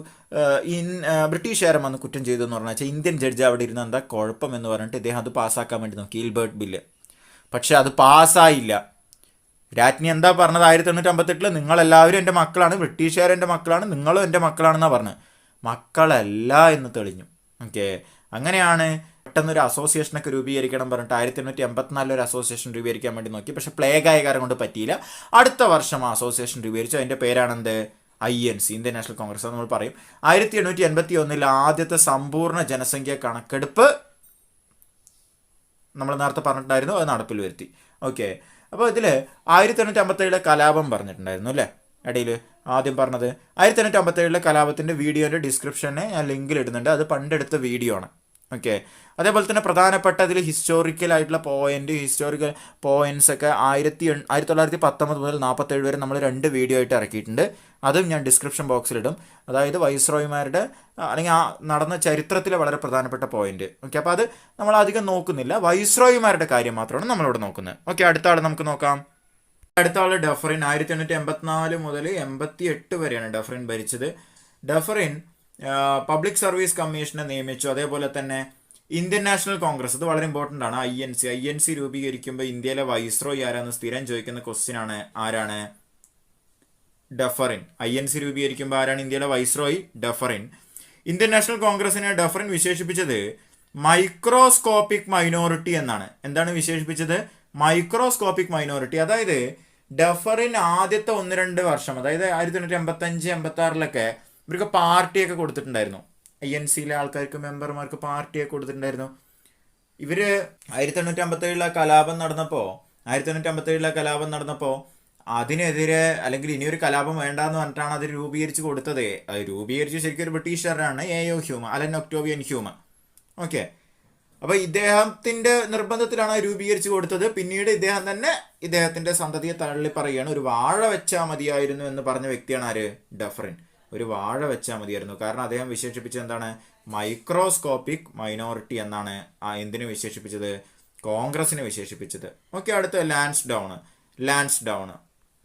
ബ്രിട്ടീഷുകാരൻ വന്ന് കുറ്റം ചെയ്തു എന്ന് പറഞ്ഞാൽ ഇന്ത്യൻ ജഡ്ജി അവിടെ ഇരുന്ന് എന്താ കുഴപ്പം എന്ന് പറഞ്ഞിട്ട് ഇദ്ദേഹം അത് പാസ്സാക്കാൻ വേണ്ടി നോക്കി, ഇൽബർട്ട് ബില്ല്. പക്ഷെ അത് പാസ്സായില്ല. രാജ്ഞി എന്താ പറഞ്ഞത് 1858 നിങ്ങളെല്ലാവരും എൻ്റെ മക്കളാണ്, ബ്രിട്ടീഷുകാർ എൻ്റെ മക്കളാണ്, നിങ്ങളും എൻ്റെ മക്കളാണെന്നാണ് പറഞ്ഞത്. മക്കളല്ല എന്ന് തെളിഞ്ഞു. ഓക്കെ, അങ്ങനെയാണ് പെട്ടെന്നൊരു അസോസിയേഷനൊക്കെ രൂപീകരിക്കണം പറഞ്ഞിട്ട് 1884 ഒരു അസോസിയേഷൻ രൂപീകരിക്കാൻ വേണ്ടി നോക്കി. പക്ഷെ പ്ലേഗ് ആയ കാരണം കൊണ്ട് പറ്റിയില്ല. അടുത്ത വർഷം ആ അസോസിയേഷൻ രൂപീകരിച്ചു. അതിൻ്റെ പേരാണെന്ത്? INC, ഇന്ത്യൻ നാഷണൽ കോൺഗ്രസ് എന്ന് നമ്മൾ പറയും. 1881 ആദ്യത്തെ സമ്പൂർണ്ണ ജനസംഖ്യ കണക്കെടുപ്പ് നമ്മൾ നേരത്തെ പറഞ്ഞിട്ടുണ്ടായിരുന്നു, അത് നടപ്പിൽ വരുത്തി. ഓക്കെ, അപ്പോൾ ഇതിൽ 1857 കലാപം പറഞ്ഞിട്ടുണ്ടായിരുന്നു അല്ലേ ഇടയിൽ. ആദ്യം പറഞ്ഞത് 1857 കലാപത്തിൻ്റെ വീഡിയോൻ്റെ ഡിസ്ക്രിപ്ഷനെ ഞാൻ ലിങ്കിൽ ഇടുന്നുണ്ട്. അത് പണ്ടെടുത്ത വീഡിയോ ആണ്. ഓക്കെ, അതേപോലെ തന്നെ പ്രധാനപ്പെട്ട അതിൽ ഹിസ്റ്റോറിക്കൽ പോയിന്റ്സ് ഒക്കെ 1919 മുതൽ 47 വരെ നമ്മൾ 2 വീഡിയോ ആയിട്ട് ഇറക്കിയിട്ടുണ്ട്. അതും ഞാൻ ഡിസ്ക്രിപ്ഷൻ ബോക്സിലിടും. അതായത് വൈസ്രോയിമാരുടെ അല്ലെങ്കിൽ ആ നടന്ന ചരിത്രത്തിലെ വളരെ പ്രധാനപ്പെട്ട പോയിന്റ്. ഓക്കെ, അപ്പോൾ അത് നമ്മൾ അധികം നോക്കുന്നില്ല, വൈസ്രോയിമാരുടെ കാര്യം മാത്രമാണ് നമ്മളിവിടെ നോക്കുന്നത്. ഓക്കെ, അടുത്ത ആൾ നമുക്ക് നോക്കാം. അടുത്ത ആൾ ഡഫറിൻ. 1884 മുതൽ 88 വരെയാണ് ഡഫറിൻ ഭരിച്ചത്. ഡഫറിൻ പബ്ലിക് സർവീസ് കമ്മീഷനെ നിയമിച്ചു. അതേപോലെ തന്നെ ഇന്ത്യൻ നാഷണൽ കോൺഗ്രസ്, ഇത് വളരെ ഇമ്പോർട്ടൻ്റ് ആണ്. INC രൂപീകരിക്കുമ്പോൾ ഇന്ത്യയിലെ വൈസ്രോയി ആരാന്ന് സ്ഥിരം ചോദിക്കുന്ന ക്വസ്റ്റ്യൻ ആണ്. ആരാണ്? ഡഫറിൻ. INC രൂപീകരിക്കുമ്പോൾ ആരാണ് ഇന്ത്യയിലെ വൈസ്രോയി? ഡഫറിൻ. ഇന്ത്യൻ നാഷണൽ കോൺഗ്രസിനെ ഡഫറിൻ വിശേഷിപ്പിച്ചത് മൈക്രോസ്കോപ്പിക് മൈനോറിറ്റി എന്നാണ്. എന്താണ് വിശേഷിപ്പിച്ചത്? Microscopic minority. അതായത് ഡഫറിൻ ആദ്യത്തെ 1-2 വർഷം, അതായത് 1885-86 ഇവർക്ക് പാർട്ടിയൊക്കെ കൊടുത്തിട്ടുണ്ടായിരുന്നു. INCയിലെ ആൾക്കാർക്ക്, മെമ്പർമാർക്ക് പാർട്ടിയൊക്കെ കൊടുത്തിട്ടുണ്ടായിരുന്നു. ഇവര് 1857 കലാപം നടന്നപ്പോൾ അതിനെതിരെ, അല്ലെങ്കിൽ ഇനിയൊരു കലാപം വേണ്ടാന്ന് പറഞ്ഞിട്ടാണ് അത് രൂപീകരിച്ച് കൊടുത്തത്. അത് രൂപീകരിച്ച് ശരിക്കും ഒരു ബ്രിട്ടീഷുകാരാണ്, A.O. Hume, Allan Octavian Hume. Okay, അപ്പോൾ ഇദ്ദേഹത്തിൻ്റെ നിർബന്ധത്തിലാണ് രൂപീകരിച്ച് കൊടുത്തത്. പിന്നീട് ഇദ്ദേഹം തന്നെ ഇദ്ദേഹത്തിൻ്റെ സന്തതിയെ തള്ളി പറയുകയാണ്. ഒരു വാഴ വെച്ചാൽ മതിയായിരുന്നു എന്ന് പറഞ്ഞ വ്യക്തിയാണ് ആര്? ഡഫറിൻ. ഒരു വാഴ വെച്ചാൽ മതിയായിരുന്നു. കാരണം അദ്ദേഹം വിശേഷിപ്പിച്ചത് എന്താണ്? മൈക്രോസ്കോപ്പിക് മൈനോറിറ്റി എന്നാണ്. എന്തിനു വിശേഷിപ്പിച്ചത്? കോൺഗ്രസിനെ വിശേഷിപ്പിച്ചത്. ഓക്കെ, അടുത്ത ലാൻസ്ഡൗൺ.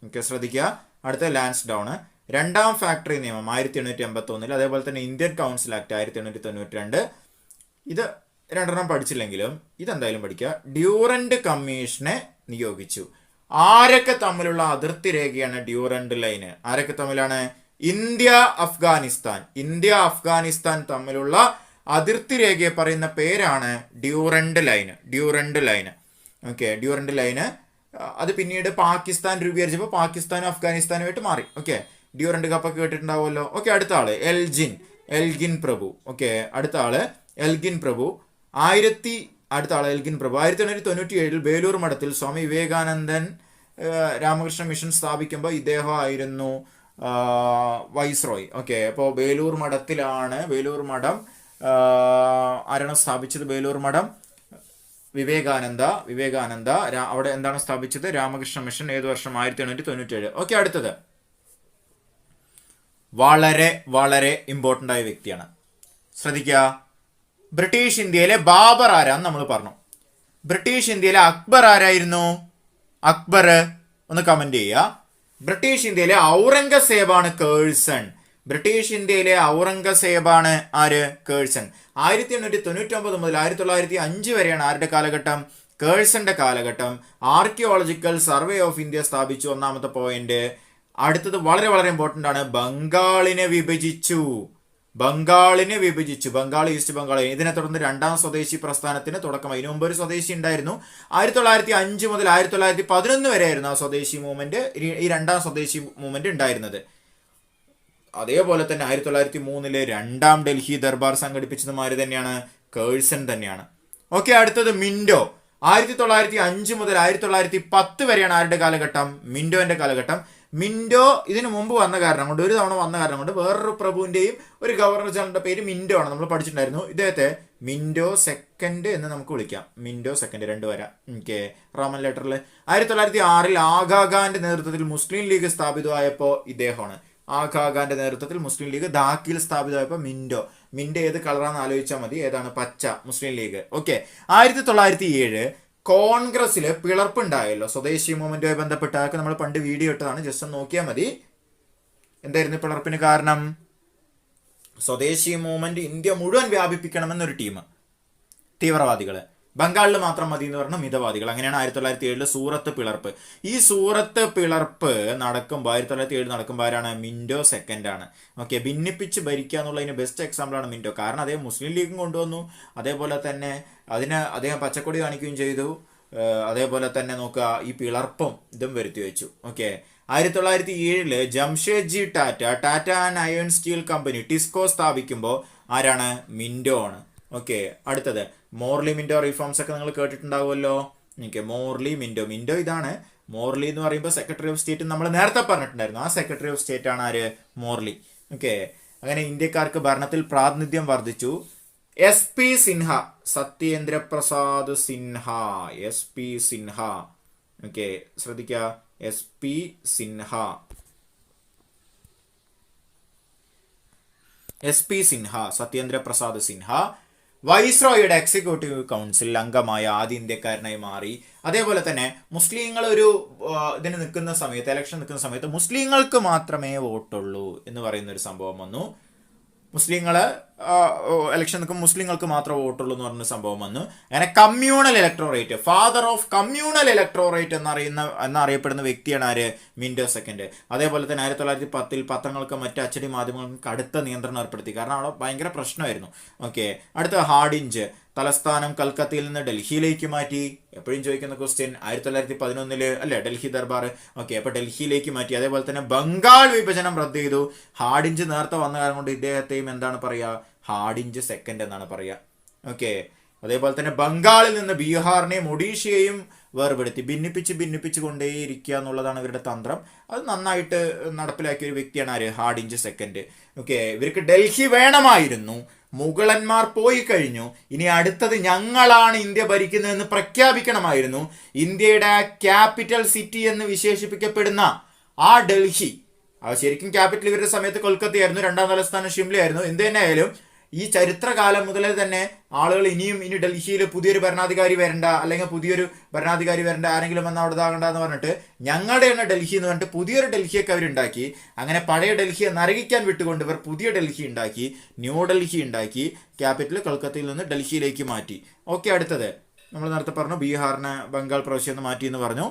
ഓക്കെ, ശ്രദ്ധിക്കുക. അടുത്ത ലാൻസ്ഡൗൺ. രണ്ടാം ഫാക്ടറി നിയമം 1881. അതേപോലെ തന്നെ ഇന്ത്യൻ കൗൺസിൽ ആക്ട് 1892. ഇത് 2 പഠിച്ചില്ലെങ്കിലും ഇതെന്തായാലും പഠിക്കുക. ഡ്യൂറന്റ് കമ്മീഷനെ നിയോഗിച്ചു. ആരൊക്കെ തമ്മിലുള്ള അതിർത്തി രേഖയാണ് ഡ്യൂറന്റ് ലൈന്? ആരൊക്കെ തമ്മിലാണ്? ഇന്ത്യ അഫ്ഗാനിസ്ഥാൻ തമ്മിലുള്ള അതിർത്തി രേഖയെ പറയുന്ന പേരാണ് Durand line. Okay, Durand line. അത് പിന്നീട് പാകിസ്ഥാൻ രൂപീകരിച്ചപ്പോൾ പാകിസ്ഥാനും അഫ്ഗാനിസ്ഥാനുമായിട്ട് മാറി. ഓക്കെ, ഡ്യൂറന്റ് കപ്പൊക്കെ കേട്ടിട്ടുണ്ടാവുമല്ലോ. ഓക്കെ, അടുത്ത ആള് എൽഗിൻ പ്രഭു. ഓക്കെ, അടുത്ത ആള് എൽഗിൻ പ്രഭു. 1897 വേലൂർ മഠത്തിൽ സ്വാമി വിവേകാനന്ദൻ രാമകൃഷ്ണ മിഷൻ സ്ഥാപിക്കുമ്പോൾ ഇദ്ദേഹമായിരുന്നു വൈസ്രോയ്. ഓക്കെ, അപ്പോൾ വേലൂർ മഠം ആരാണ് സ്ഥാപിച്ചത്? വേലൂർ മഠം വിവേകാനന്ദ. അവിടെ എന്താണ് സ്ഥാപിച്ചത്? രാമകൃഷ്ണ മിഷൻ. ഏത് വർഷം? 1897. ഓക്കെ, അടുത്തത് വളരെ വളരെ ഇമ്പോർട്ടൻ്റ് ആയ വ്യക്തിയാണ്, ശ്രദ്ധിക്കുക. ബ്രിട്ടീഷ് ഇന്ത്യയിലെ ബാബർ ആരാന്ന് നമ്മൾ പറഞ്ഞു. ബ്രിട്ടീഷ് ഇന്ത്യയിലെ അക്ബർ ആരായിരുന്നു? അക്ബർ ഒന്ന് കമന്റ് ചെയ്യുക. ബ്രിട്ടീഷ് ഇന്ത്യയിലെ ഔറംഗസേബാണ് കേഴ്സൺ. ആര്? കേഴ്സൺ. 1899 മുതൽ 1905 വരെയാണ് ആരുടെ കാലഘട്ടം? കേഴ്സന്റെ കാലഘട്ടം. ആർക്കിയോളജിക്കൽ സർവേ ഓഫ് ഇന്ത്യ സ്ഥാപിച്ചു. ഒന്നാമത്തെ പോയിന്റ്. അടുത്തത് വളരെ വളരെ ഇമ്പോർട്ടൻ്റ് ആണ്. ബംഗാളിനെ വിഭജിച്ചു. ബംഗാൾ, ഈസ്റ്റ് ബംഗാൾ. ഇതിനെ തുടർന്ന് രണ്ടാം സ്വദേശി പ്രസ്ഥാനത്തിന് തുടക്കമായി. ഇതിനു മുമ്പ് ഒരു സ്വദേശി ഉണ്ടായിരുന്നു. 1905 മുതൽ 1911 വരെയായിരുന്നു ആ സ്വദേശി മൂവ്മെന്റ്, ഈ രണ്ടാം സ്വദേശി മൂവ്മെന്റ് ഉണ്ടായിരുന്നത്. അതേപോലെ തന്നെ 1903 രണ്ടാം ഡൽഹി ദർബാർ സംഘടിപ്പിച്ചതുമാര് തന്നെയാണ്, കേഴ്സൺ തന്നെയാണ്. ഓക്കെ, അടുത്തത് മിന്റോ. 1905 മുതൽ 1910 വരെയാണ് ആരുടെ കാലഘട്ടം? മിന്റോന്റെ കാലഘട്ടം. മിന്റോ ഇതിനു മുമ്പ് ഒരു തവണ വന്ന കാരണം കൊണ്ട് വേറൊരു പ്രഭുവിന്റെയും ഒരു ഗവർണർ ജനറലിന്റെ പേര് മിന്റോ ആണ്, നമ്മൾ പഠിച്ചിട്ടുണ്ടായിരുന്നു. ഇദ്ദേഹത്തെ മിന്റോ സെക്കൻഡ് എന്ന് നമുക്ക് വിളിക്കാം. മിന്റോ സെക്കൻഡ് 2 വരാം. Okay, Roman ലെറ്ററിൽ. 1906 ആഗാഖാന്റെ നേതൃത്വത്തിൽ മുസ്ലിം ലീഗ് സ്ഥാപിതമായപ്പോൾ ഇദ്ദേഹമാണ്. ആഗാഖാന്റെ നേതൃത്വത്തിൽ മുസ്ലിം ലീഗ് ധാക്കയിൽ സ്ഥാപിതമായപ്പോൾ മിന്റോ ഏത് കളറാണെന്ന് ആലോചിച്ചാൽ മതി. ഏതാണ്? പച്ച. മുസ്ലിം ലീഗ്. ഓക്കെ, 1907 കോൺഗ്രസ്സിൽ പിളർപ്പുണ്ടായല്ലോ സ്വദേശി മൂവ്മെന്റുമായി ബന്ധപ്പെട്ട്. അതൊക്കെ നമ്മൾ പണ്ട് വീഡിയോ ഇട്ടതാണ്, ജസ്റ്റ് ഒന്ന് നോക്കിയാൽ മതി. എന്തായിരുന്നു പിളർപ്പിന് കാരണം? സ്വദേശി മൂവ്മെന്റ് ഇന്ത്യ മുഴുവൻ വ്യാപിപ്പിക്കണമെന്നൊരു ടീം, തീവ്രവാദികള്. ബംഗാളിൽ മാത്രം മതി എന്ന് പറഞ്ഞ മിതവാദികൾ. അങ്ങനെയാണ് 1907 സൂറത്ത് പിളർപ്പ്. ഈ സൂറത്ത് പിളർപ്പ് നടക്കുമ്പോൾ 1907 നടക്കുമ്പോൾ ആരാണ്? മിന്റോ സെക്കൻഡ് ആണ്. ഓക്കെ, ഭിന്നിപ്പിച്ച് ഭരിക്കുക എന്നുള്ളതിന് ബെസ്റ്റ് എക്സാമ്പിൾ ആണ് മിന്റോ. കാരണം അദ്ദേഹം മുസ്ലിം ലീഗും കൊണ്ടുവന്നു, അതേപോലെ തന്നെ അതിന് അദ്ദേഹം പച്ചക്കൊടി കാണിക്കുകയും ചെയ്തു. അതേപോലെ തന്നെ നോക്കുക, ഈ പിളർപ്പും ഇതും വരുത്തി വെച്ചു. Okay, 1907 Jamshedji Tata and iron steel company TISCO സ്ഥാപിക്കുമ്പോൾ ആരാണ്? മിന്റോ ആണ്. ഓക്കെ, അടുത്തത് മോർലി മിന്റോ റിഫോംസ് ഒക്കെ നിങ്ങൾ കേട്ടിട്ടുണ്ടാവുമല്ലോ. ഓക്കെ, മോർലി മിന്റോ ഇതാണ്. മോർലി എന്ന് പറയുമ്പോൾ സെക്രട്ടറി ഓഫ് സ്റ്റേറ്റ് നമ്മൾ നേരത്തെ പറഞ്ഞിട്ടുണ്ടായിരുന്നു. ആ സെക്രട്ടറി ഓഫ് സ്റ്റേറ്റ് ആണ് ആര്? മോർലി. ഓക്കെ, അങ്ങനെ ഇന്ത്യക്കാർക്ക് ഭരണത്തിൽ പ്രാതിനിധ്യം വർദ്ധിച്ചു. SP Sinha, Satyendra Prasad Sinha, SP Sinha. Okay, ശ്രദ്ധിക്കുക, SP സിൻഹ. SP സിൻഹ, സത്യേന്ദ്ര പ്രസാദ് സിൻഹ വൈസ്രോയുടെ എക്സിക്യൂട്ടീവ് കൗൺസിൽ അംഗമായ ആദ്യ ഇന്ത്യക്കാരനായി മാറി. അതേപോലെ തന്നെ മുസ്ലിങ്ങൾ ഒരു ഇതിന് നിൽക്കുന്ന സമയത്ത്, ഇലക്ഷൻ നിൽക്കുന്ന സമയത്ത് മുസ്ലിങ്ങൾക്ക് മാത്രമേ വോട്ടുള്ളൂ എന്ന് പറയുന്ന ഒരു സംഭവം വന്നു. മുസ്ലിങ്ങൾ ഇലക്ഷൻ നിൽക്കുമ്പോൾ മുസ്ലിങ്ങൾക്ക് മാത്രമേ വോട്ടുള്ളൂ എന്ന് പറഞ്ഞ സംഭവം വന്നു. അങ്ങനെ communal electorate, father of communal electorate എന്നറിയപ്പെടുന്ന വ്യക്തിയാണ് ആര്? Minto second. അതേപോലെ തന്നെ 1910 പത്രങ്ങൾക്ക് മറ്റ് അച്ചടി മാധ്യമങ്ങൾക്ക് കടുത്ത നിയന്ത്രണം ഏർപ്പെടുത്തി. കാരണം അവിടെ ഭയങ്കര പ്രശ്നമായിരുന്നു. ഓക്കെ, അടുത്ത ഹാർഡിഞ്ച്, തലസ്ഥാനം കൽക്കത്തയിൽ നിന്ന് ഡൽഹിയിലേക്ക് മാറ്റി. എപ്പോഴും ചോദിക്കുന്ന ക്വസ്റ്റ്യൻ, 1911 അല്ലേ ഡൽഹി ദർബാർ. ഓക്കെ, അപ്പോൾ ഡൽഹിയിലേക്ക് മാറ്റി. അതേപോലെ തന്നെ ബംഗാൾ വിഭജനം റദ്ദ് ചെയ്തു. ഹാർഡിഞ്ച് നേരത്തെ വന്ന കാര്യം കൊണ്ട് ഇദ്ദേഹത്തെയും എന്താണ് പറയുക? ഹാർഡിഞ്ച് സെക്കൻഡ് എന്നാണ് പറയുക. ഓക്കെ, അതേപോലെ തന്നെ ബംഗാളിൽ നിന്ന് ബീഹാറിനെയും ഒഡീഷയെയും വേർപെടുത്തി ഭിന്നിപ്പിച്ച് കൊണ്ടേയിരിക്കുക എന്നുള്ളതാണ് ഇവരുടെ തന്ത്രം. അത് നന്നായിട്ട് നടപ്പിലാക്കിയ ഒരു വ്യക്തിയാണ് ആര്? Hardinge second. ഓക്കെ, ഇവർക്ക് ഡൽഹി വേണമായിരുന്നു, മുഗളന്മാർ പോയി കഴിഞ്ഞു, ഇനി അടുത്തത് ഞങ്ങളാണ് ഇന്ത്യ ഭരിക്കുന്നതെന്ന് പ്രഖ്യാപിക്കണമായിരുന്നു. ഇന്ത്യയുടെ ക്യാപിറ്റൽ സിറ്റി എന്ന് വിശേഷിപ്പിക്കപ്പെടുന്ന ആ ഡൽഹി, ശരിക്കും ക്യാപിറ്റൽ ഇവരുടെ സമയത്ത് കൊൽക്കത്തയായിരുന്നു, രണ്ടാം തലസ്ഥാനം ഷിംലയായിരുന്നു. എന്ത് തന്നെ ആയാലും ഈ ചരിത്രകാലം മുതലേ തന്നെ ആളുകൾ ഇനി ഡൽഹിയിൽ പുതിയൊരു ഭരണാധികാരി വരണ്ട, അല്ലെങ്കിൽ പുതിയൊരു ഭരണാധികാരി വരണ്ട, ആരെങ്കിലും വന്ന് അവിടെ ഇതാകണ്ട എന്ന് പറഞ്ഞിട്ട് ഞങ്ങളുടെയാണ് ഡൽഹി എന്ന് പറഞ്ഞിട്ട് പുതിയൊരു ഡൽഹിയൊക്കെ അവരുണ്ടാക്കി. അങ്ങനെ പഴയ ഡൽഹിയെ നരകിക്കാൻ വിട്ടുകൊണ്ട് ഇവർ പുതിയ ഡൽഹി ഉണ്ടാക്കി, ന്യൂഡൽഹി ഉണ്ടാക്കി. ക്യാപിറ്റൽ കൊൽക്കത്തയിൽ നിന്ന് ഡൽഹിയിലേക്ക് മാറ്റി. ഓക്കെ, അടുത്തത് നമ്മൾ നേരത്തെ പറഞ്ഞു ബീഹാറിനെ ബംഗാൾ പ്രവിശ്യ എന്ന് മാറ്റി എന്ന് പറഞ്ഞു.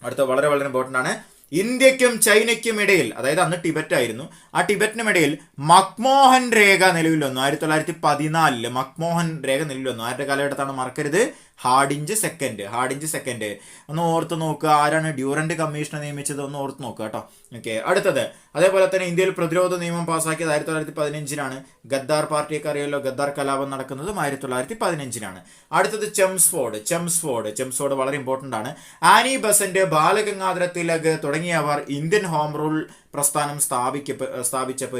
അടുത്ത വളരെ വളരെ ഇമ്പോർട്ടൻ്റ് ആണ്. ഇന്ത്യക്കും ചൈനയ്ക്കും ഇടയിൽ, അതായത് അന്ന് ടിബറ്റ് ആയിരുന്നു, ആ ടിബറ്റിനും ഇടയിൽ മക്മോഹൻ രേഖ നിലവിൽ വന്നു. 1914 മക്മോഹൻ രേഖ നിലവിൽ വന്നു. ആരുടെ കാലഘട്ടത്താണ് മറക്കരുത്? Hardinge second. ഒന്ന് ഓർത്ത് നോക്കുക, ആരാണ് ഡ്യൂറന്റ് കമ്മീഷനെ നിയമിച്ചത് ഒന്ന് ഓർത്ത് നോക്കുക കേട്ടോ. ഓക്കെ, അടുത്തത് അതേപോലെ തന്നെ ഇന്ത്യയിൽ പ്രതിരോധ നിയമം പാസ്സാക്കിയത് 1915 ഗദ്ദാർ പാർട്ടിയൊക്കെ അറിയാലോ, ഗദ്ദാർ കലാപം നടക്കുന്നതും 1915. അടുത്തത് ചെംസ്ഫോർഡ് വളരെ ഇമ്പോർട്ടൻ്റ് ആണ്. ആനി ബസന്റ്, ബാലഗംഗാധര തിലക് തുടങ്ങിയവർ ഇന്ത്യൻ ഹോം റൂൾ പ്രസ്ഥാനം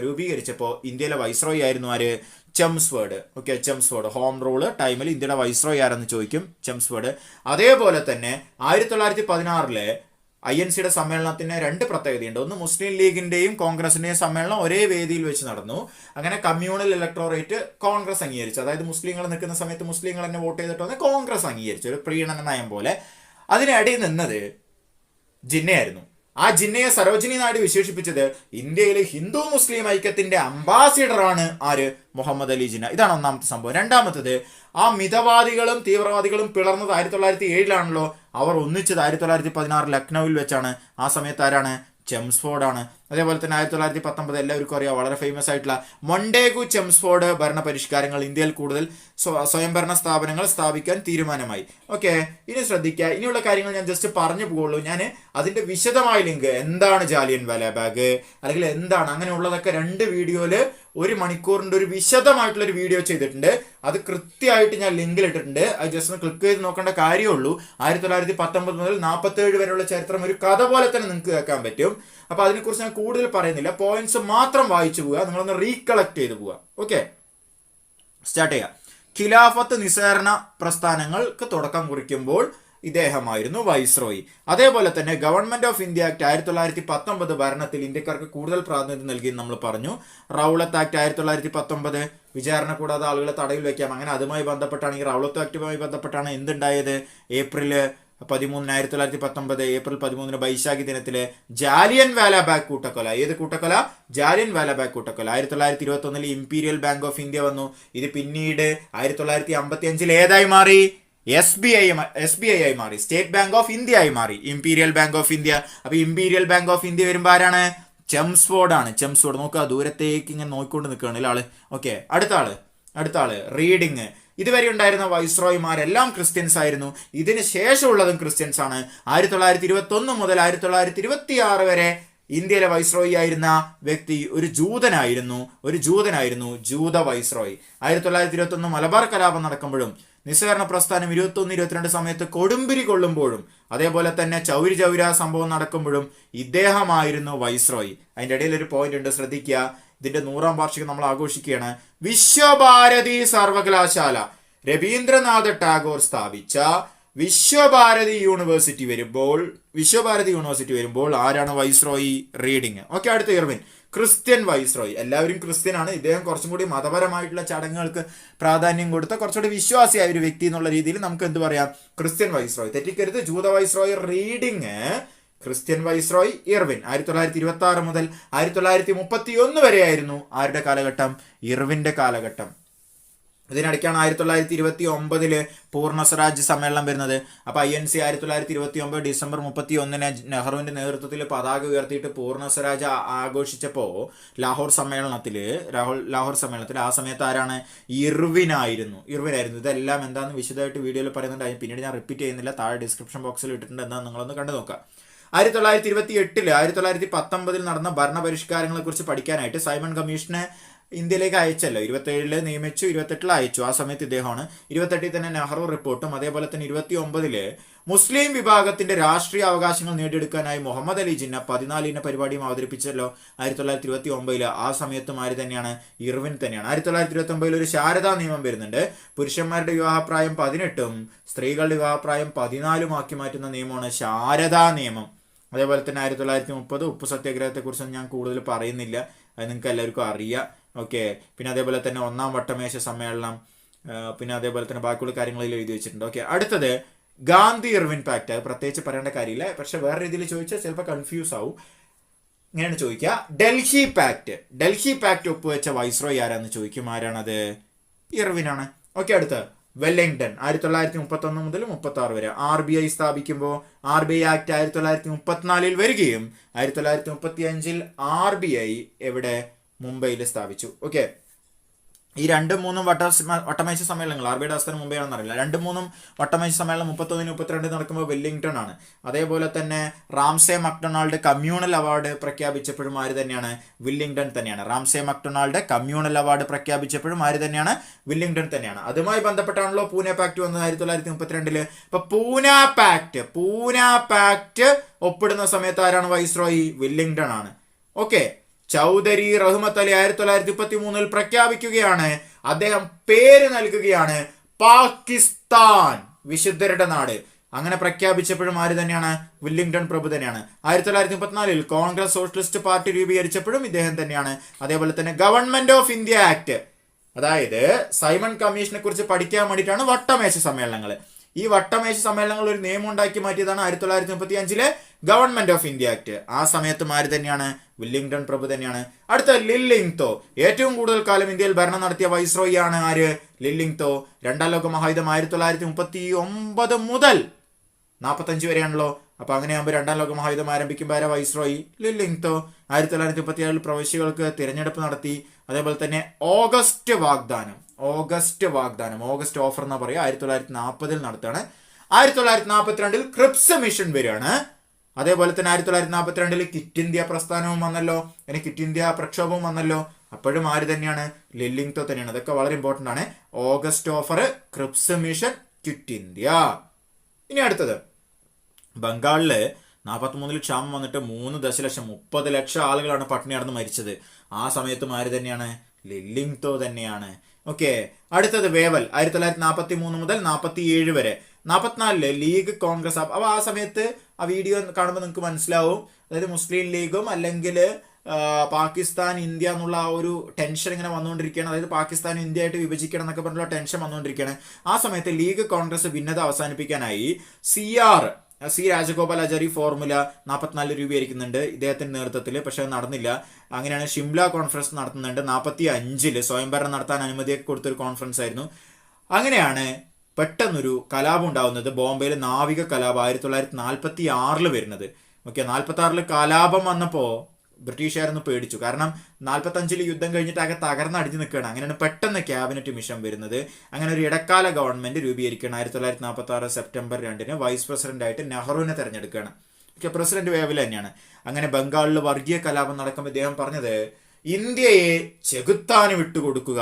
രൂപീകരിച്ചപ്പോൾ ഇന്ത്യയിലെ വൈസ്രോയി ആയിരുന്നു ആര്? Chelmsford. Okay, Chelmsford home rule ടൈമിൽ ഇന്ത്യയുടെ വൈസ്രോയി ആരെന്ന് ചോദിക്കും, ചെംസ്ഫോർഡ്. അതേപോലെ തന്നെ 1916 INCയുടെ സമ്മേളനത്തിന് 2 പ്രത്യേകതയുണ്ട്. ഒന്ന്, മുസ്ലിം ലീഗിന്റെയും കോൺഗ്രസിന്റെയും സമ്മേളനം ഒരേ വേദിയിൽ വെച്ച് നടന്നു. അങ്ങനെ കമ്മ്യൂണൽ ഇലക്ടോറേറ്റ് കോൺഗ്രസ് അംഗീകരിച്ചു. അതായത് മുസ്ലിങ്ങൾ നിൽക്കുന്ന സമയത്ത് മുസ്ലിങ്ങൾ തന്നെ വോട്ട് ചെയ്തിട്ട് വന്ന് കോൺഗ്രസ് അംഗീകരിച്ചു, ഒരു പ്രീണന നയം പോലെ. അതിനിടയിൽ നിന്നത് ജിന്നയായിരുന്നു. ആ ജിന്നയെ സരോജിനി നായിഡു വിശേഷിപ്പിച്ചത് ഇന്ത്യയിലെ ഹിന്ദു മുസ്ലിം ഐക്യത്തിന്റെ അംബാസിഡറാണ് ആര്? മുഹമ്മദ് അലി ജിന്ന. ഇതാണ് ഒന്നാമത്തെ സംഭവം. രണ്ടാമത്തത്, ആ മിതവാദികളും തീവ്രവാദികളും പിളർന്നത് 1907 അവർ ഒന്നിച്ചത് 1916 ലക്നൌവിൽ വെച്ചാണ്. ആ സമയത്ത് ആരാണ്? ചെംസ്ഫോർഡ് ആണ്. അതേപോലെ തന്നെ 1919 എല്ലാവർക്കും അറിയാം, വളരെ ഫേമസ് ആയിട്ടുള്ള മൊണ്ടേഗു ചെംസ്ഫോർഡ് ഭരണ പരിഷ്കാരങ്ങൾ, ഇന്ത്യയിൽ കൂടുതൽ സ്വയംഭരണ സ്ഥാപനങ്ങൾ സ്ഥാപിക്കാൻ തീരുമാനമായി. ഓക്കെ, ഇനി ശ്രദ്ധിക്കുക, ഇനിയുള്ള കാര്യങ്ങൾ ഞാൻ ജസ്റ്റ് പറഞ്ഞു പോകുള്ളൂ. ഞാൻ അതിന്റെ വിശദമായ ലിങ്ക്, എന്താണ് ജാലിയൻ വാലാബാഗ് അല്ലെങ്കിൽ എന്താണ് അങ്ങനെയുള്ളതൊക്കെ 2 വീഡിയോയില് 1 മണിക്കൂറിന്റെ ഒരു വിശദമായിട്ടുള്ള ഒരു വീഡിയോ ചെയ്തിട്ടുണ്ട്. അത് കൃത്യമായിട്ട് ഞാൻ ലിങ്കിൽ ഇട്ടിട്ടുണ്ട്. അത് ജസ്റ്റ് ഒന്ന് ക്ലിക്ക് ചെയ്ത് നോക്കേണ്ട കാര്യമുള്ളൂ. 1919 മുതൽ 47 വരെയുള്ള ചരിത്രം ഒരു കഥ പോലെ തന്നെ നിങ്ങൾക്ക് കേൾക്കാൻ പറ്റും. അപ്പൊ അതിനെക്കുറിച്ച് ഞാൻ കൂടുതൽ പറയുന്നില്ല, പോയിന്റ്സ് മാത്രം വായിച്ചു പോവുക, നിങ്ങളൊന്ന് റീകളക്ട് ചെയ്ത് പോവുക. ഓക്കെ, സ്റ്റാർട്ട് ചെയ്യാം. ഖിലാഫത്ത് നിസ്സഹകരണ പ്രസ്ഥാനങ്ങൾക്ക് തുടക്കം കുറിക്കുമ്പോൾ ഇദ്ദേഹമായിരുന്നു വൈസ്രോയി. അതേപോലെ തന്നെ ഗവൺമെന്റ് ഓഫ് ഇന്ത്യ ആക്ട് 1919 ഭരണത്തിൽ ഇന്ത്യക്കാർക്ക് കൂടുതൽ പ്രാതിനിധ്യം നൽകി നമ്മൾ പറഞ്ഞു. റൗളത്ത് ആക്ട് 1919 വിചാരണ കൂടാതെ ആളുകളെ തടവിൽ വെക്കാം. അങ്ങനെ അതുമായി ബന്ധപ്പെട്ടാണ്, ഈ റൗളത്ത് ആക്ടുമായി ബന്ധപ്പെട്ടാണ് എന്തുണ്ടായത്? ഏപ്രിൽ 1919 ഏപ്രിൽ 13 ബൈശാഖി ദിനത്തില് ജാലിയൻ വാലാബാഗ് കൂട്ടക്കൊല. ഏത് കൂട്ടക്കൊല? ജാലിയൻ വാലാബാഗ് കൂട്ടക്കൊല. 1921 ഇംപീരിയൽ ബാങ്ക് ഓഫ് ഇന്ത്യ വന്നു. ഇത് പിന്നീട് 1955 ഏതായി മാറി? SBI ആയി മാറി. സ്റ്റേറ്റ് ബാങ്ക് ഓഫ് ഇന്ത്യ ആയി മാറി. Imperial bank of India. അപ്പൊ ഇംപീരിയൽ ബാങ്ക് ഓഫ് ഇന്ത്യ വരുമ്പോ ആരാണ്? ചെംസ്ഫോർഡ് ആണ്. ചെംസ്ഫോർഡ് നോക്കുക, ദൂരത്തേക്ക് ഇങ്ങനെ നോക്കിക്കൊണ്ട് നിൽക്കുകയാണ് ആള്. ഓക്കെ, അടുത്ത ആള് റീഡിങ്. ഇതുവരെ ഉണ്ടായിരുന്ന വൈസ്രോയിമാരെല്ലാം ക്രിസ്ത്യൻസ് ആയിരുന്നു. ഇതിന് ശേഷമുള്ളതും ക്രിസ്ത്യൻസ് ആണ്. 1921 മുതൽ 1926 വരെ ഇന്ത്യയിലെ വൈസ്രോയി ആയിരുന്ന വ്യക്തി ഒരു ജൂതനായിരുന്നു, ജൂത വൈസ്രോയി. 1921 മലബാർ കലാപം നടക്കുമ്പോഴും നിസ്സഹകരണ പ്രസ്ഥാനം 21-22 സമയത്ത് കൊടുമ്പിരി കൊള്ളുമ്പോഴും അതേപോലെ തന്നെ ചൗരി ചൗര സംഭവം നടക്കുമ്പോഴും ഇദ്ദേഹമായിരുന്നു വൈസ്രോയി. അതിൻ്റെ ഇടയിൽ ഒരു പോയിന്റ് ഉണ്ട്, ശ്രദ്ധിക്കുക. ഇതിന്റെ 100ാം വാർഷികം നമ്മൾ ആഘോഷിക്കുകയാണ്. വിശ്വഭാരതി സർവകലാശാല, രവീന്ദ്രനാഥ ടാഗോർ സ്ഥാപിച്ച വിശ്വഭാരതി യൂണിവേഴ്സിറ്റി വരുമ്പോൾ ആരാണ് വൈസ്രോയി? റീഡിങ്. ഓക്കെ, അടുത്ത ഇർവിൻ, ക്രിസ്ത്യൻ വൈസ്രോയി. എല്ലാവരും ക്രിസ്ത്യൻ ആണ്. ഇദ്ദേഹം കുറച്ചും കൂടി മതപരമായിട്ടുള്ള ചടങ്ങുകൾക്ക് പ്രാധാന്യം കൊടുത്ത കുറച്ചുകൂടി വിശ്വാസിയായ ഒരു വ്യക്തി എന്നുള്ള രീതിയിൽ നമുക്ക് എന്ത് പറയാം? Christian viceroy. തെറ്റിക്കരുത്. ജൂത viceroy Reading, Christian viceroy Irwin. 1926 മുതൽ 1931 വരെയായിരുന്നു ആരുടെ കാലഘട്ടം? ഇർവിന്റെ കാലഘട്ടം. ഇതിനിടയ്ക്കാണ് 1929 പൂർണ്ണ സ്വരാജ് സമ്മേളനം വരുന്നത്. അപ്പൊ INC 1929 ഡിസംബർ 31 നെഹ്റുവിന്റെ നേതൃത്വത്തിൽ പതാക ഉയർത്തിയിട്ട് പൂർണ്ണ സ്വരാജ് ആഘോഷിച്ചപ്പോ ലാഹോർ സമ്മേളനത്തിൽ ആ സമയത്ത് ആരാണ്? ഇർവിനായിരുന്നു. ഇതെല്ലാം എന്താണെന്ന് വിശദമായിട്ട് വീഡിയോയിൽ പറയുന്നുണ്ട്. പിന്നീട് ഞാൻ റിപ്പീറ്റ് ചെയ്യുന്നില്ല, താഴെ ഡിസ്ക്രിപ്ഷൻ ബോക്സിൽ ഇട്ടിട്ടുണ്ട്, എന്താണെന്ന് നിങ്ങളൊന്ന് കണ്ടു നോക്കാം. 1928 1919 നടന്ന ഭരണപരിഷ്കാരങ്ങളെ കുറിച്ച് പഠിക്കാനായിട്ട് സൈമൺ കമ്മീഷനെ ഇന്ത്യയിലേക്ക് അയച്ചല്ലോ. 27 നിയമിച്ചു, 28 അയച്ചു. ആ സമയത്ത് ഇദ്ദേഹമാണ്. 28 തന്നെ നെഹ്റു റിപ്പോർട്ടും അതേപോലെ തന്നെ 29 മുസ്ലിം വിഭാഗത്തിന്റെ രാഷ്ട്രീയ അവകാശങ്ങൾ നേടിയെടുക്കാനായി മുഹമ്മദ് അലി ജിന്ന 14 പരിപാടിയും അവതരിപ്പിച്ചല്ലോ 1929. ആ സമയത്തും ആര് തന്നെയാണ്? ഇർവിൻ തന്നെയാണ്. 1929 ഒരു ശാരദാ നിയമം വരുന്നുണ്ട്. പുരുഷന്മാരുടെ വിവാഹപ്രായം 18 സ്ത്രീകളുടെ വിവാഹപ്രായം 14 ആക്കി മാറ്റുന്ന നിയമമാണ് ശാരദാ നിയമം. അതേപോലെ തന്നെ 1930 ഉപ്പു സത്യാഗ്രഹത്തെ കുറിച്ച് ഞാൻ കൂടുതൽ പറയുന്നില്ല, അത് നിങ്ങൾക്ക് എല്ലാവർക്കും അറിയാം. ഓക്കെ, പിന്നെ അതേപോലെ തന്നെ 1ാം വട്ടമേശ സമ്മേളനം, പിന്നെ അതേപോലെ തന്നെ ബാക്കിയുള്ള കാര്യങ്ങളിൽ എഴുതി വെച്ചിട്ടുണ്ട്. ഓക്കെ, അടുത്തത് ഗാന്ധി ഇർവിൻ പാക്ട്. അത് പ്രത്യേകിച്ച് പറയേണ്ട കാര്യമില്ല, പക്ഷെ വേറെ രീതിയിൽ ചോദിച്ചാൽ ചിലപ്പോൾ കൺഫ്യൂസ് ആവും. ഇങ്ങനെയാണ് ചോദിക്കുക. ഡൽഹി പാക്ട് ഒപ്പുവെച്ച വൈസ്രോയി ആരാന്ന് ചോദിക്കും. ആരാണത്? ഇർവിനാണ്. ഓക്കെ, അടുത്ത വെല്ലിംഗ്ടൺ 1931 മുതൽ 36 വരെ. RBI സ്ഥാപിക്കുമ്പോൾ RBI ആക്ട് 1934 വരികയും 1935 RBI എവിടെ? മുംബൈയിൽ സ്ഥാപിച്ചു. ഓക്കെ, ഈ 2-3 വട്ടമേശ സമ്മേളനങ്ങൾ, RBIയുടെ ആസ്ഥാനം മുംബൈ ആണെന്ന് അറിയില്ല, 2-3 വട്ടമേശ സമ്മേളനം 31-32 നടക്കുമ്പോൾ വെല്ലിംഗ്ടൺ ആണ്. അതേപോലെ തന്നെ റാംസെ മക്ഡൊണാൾഡ് കമ്മ്യൂണൽ അവാർഡ് പ്രഖ്യാപിച്ചപ്പോഴും ആര് തന്നെയാണ്? വില്ലിംഗ്ടൺ തന്നെയാണ്. റാംസെ മക്ഡൊണാൾഡ് കമ്മ്യൂണൽ അവാർഡ് പ്രഖ്യാപിച്ചപ്പോഴും ആര് തന്നെയാണ്? വില്ലിംഗ്ടൺ തന്നെയാണ്. അതുമായി ബന്ധപ്പെട്ടാണല്ലോ പൂനെ പാക്ട് വന്നത് 1932. അപ്പൊ പൂനെ പാക്ട് ഒപ്പിടുന്ന സമയത്ത് ആരാണ് വൈസ്രോയി? വില്ലിംഗ്ടൺ ആണ്. ഓക്കെ, ചൗധരി റഹ്മത്ത് അലി 1933 പ്രഖ്യാപിക്കുകയാണ്. അദ്ദേഹം പേര് നൽകുകയാണ് പാകിസ്ഥാൻ, വിശുദ്ധരുടെ നാട്. അങ്ങനെ പ്രഖ്യാപിച്ചപ്പോഴും ആര് തന്നെയാണ്? വില്ലിംഗ്ടൺ പ്രഭു തന്നെയാണ്. 1934 കോൺഗ്രസ് സോഷ്യലിസ്റ്റ് പാർട്ടി രൂപീകരിച്ചപ്പോഴും ഇദ്ദേഹം തന്നെയാണ്. അതേപോലെ തന്നെ ഗവൺമെന്റ് ഓഫ് ഇന്ത്യ ആക്ട്, അതായത് സൈമൺ കമ്മീഷനെ കുറിച്ച് പഠിക്കാൻ വേണ്ടിയിട്ടാണ് വട്ടമേശ സമ്മേളനങ്ങൾ. ഈ വട്ടമേശ സമ്മേളനങ്ങൾ ഒരു നിയമം ഉണ്ടാക്കി മാറ്റിയതാണ് 1935 ഗവൺമെന്റ് ഓഫ് ഇന്ത്യ ആക്ട്. ആ സമയത്തും ആര് തന്നെയാണ്? വില്ലിംഗ്ടൺ പ്രഭു തന്നെയാണ്. അടുത്ത ലില്ലിംഗ്തോ, ഏറ്റവും കൂടുതൽ കാലം ഇന്ത്യയിൽ ഭരണം നടത്തിയ വൈസ്രോയി ആണ് ആര്? ലില്ലിംഗ്തോ. 2ാം ലോക മഹായുദ്ധം 1939 മുതൽ 45 വരെയാണല്ലോ. അപ്പൊ അങ്ങനെയാകുമ്പോൾ 2ാം ലോക മഹായുദ്ധം ആരംഭിക്കുമ്പോൾ ആരാ വൈസ്രോയി? ലില്ലിംഗ്തോ. 1937 പ്രവിശ്യകൾക്ക് തിരഞ്ഞെടുപ്പ് നടത്തി. അതേപോലെ തന്നെ ഓഗസ്റ്റ് ഓഫർ എന്ന് പറയുക 1940 നടത്തുകയാണ്. 1942 ക്രിപ്സ് മിഷൻ വരികയാണ്. അതേപോലെ തന്നെ 1942 ക്വിറ്റ് ഇന്ത്യ പ്രസ്ഥാനവും വന്നല്ലോ, പിന്നെ ക്വിറ്റ് ഇന്ത്യ പ്രക്ഷോഭവും വന്നല്ലോ. അപ്പോഴും ആര് തന്നെയാണ്? ലില്ലിംഗ്തോ തന്നെയാണ്. അതൊക്കെ വളരെ ഇമ്പോർട്ടന്റ് ആണ്. August offer, Cripps mission, quit India. ഇനി അടുത്തത് ബംഗാളില് 43 ക്ഷാമം വന്നിട്ട് 3 ദശലക്ഷം 30 ലക്ഷം ആളുകളാണ് പട്ടിണി നടന്ന് മരിച്ചത്. ആ സമയത്തും ആര് തന്നെയാണ്? ലില്ലിംഗ്തോ തന്നെയാണ്. ഓക്കെ, അടുത്തത് വേവൽ 1943 മുതൽ 47 വരെ. 44 ലീഗ് കോൺഗ്രസ്. അപ്പോൾ ആ സമയത്ത് ആ വീഡിയോ കാണുമ്പോൾ നിങ്ങൾക്ക് മനസ്സിലാവും, അതായത് മുസ്ലിം ലീഗും അല്ലെങ്കിൽ പാകിസ്ഥാൻ ഇന്ത്യ എന്നുള്ള ആ ഒരു ടെൻഷൻ ഇങ്ങനെ വന്നുകൊണ്ടിരിക്കുകയാണ്. അതായത് പാകിസ്ഥാൻ ഇന്ത്യയായിട്ട് വിഭജിക്കണം എന്നൊക്കെ പറഞ്ഞുള്ള ടെൻഷൻ വന്നുകൊണ്ടിരിക്കുകയാണ്. ആ സമയത്ത് ലീഗ് കോൺഗ്രസ് ഭിന്നത അവസാനിപ്പിക്കാനായി സി രാജഗോപാലാചാരി ഫോർമുല 44 രൂപീകരിക്കുന്നുണ്ട് ഇദ്ദേഹത്തിന്റെ നേതൃത്വത്തിൽ. പക്ഷെ അത് നടന്നില്ല. അങ്ങനെയാണ് ഷിംല കോൺഫറൻസ് നടത്തുന്നുണ്ട്. 45 സ്വയംഭരണം നടത്താൻ അനുമതിയൊക്കെ കൊടുത്തൊരു കോൺഫറൻസ് ആയിരുന്നു. അങ്ങനെയാണ് പെട്ടെന്നൊരു കലാപം ഉണ്ടാവുന്നത്. ബോംബെയിൽ നാവിക കലാപം 1946 വരുന്നത്. ഓക്കെ, 46 കലാപം വന്നപ്പോൾ ബ്രിട്ടീഷുകാരൊന്ന് പേടിച്ചു. കാരണം 45 യുദ്ധം കഴിഞ്ഞിട്ട് ആകെ തകർന്നടിഞ്ഞ് നിൽക്കുകയാണ്. അങ്ങനെയാണ് പെട്ടെന്ന് ക്യാബിനറ്റ് മിഷൻ വരുന്നത്. അങ്ങനെ ഒരു ഇടക്കാല ഗവൺമെന്റ് രൂപീകരിക്കുകയാണ്. 1946 സെപ്റ്റംബർ 2 വൈസ് പ്രസിഡന്റായിട്ട് നെഹ്റുവിനെ തെരഞ്ഞെടുക്കുകയാണ്. ഓക്കെ, പ്രസിഡന്റ് വേവിൽ തന്നെയാണ്. അങ്ങനെ ബംഗാളിൽ വർഗീയ കലാപം നടക്കുമ്പോൾ ഇദ്ദേഹം പറഞ്ഞത് ഇന്ത്യയെ ചെകുത്താന് വിട്ടുകൊടുക്കുക,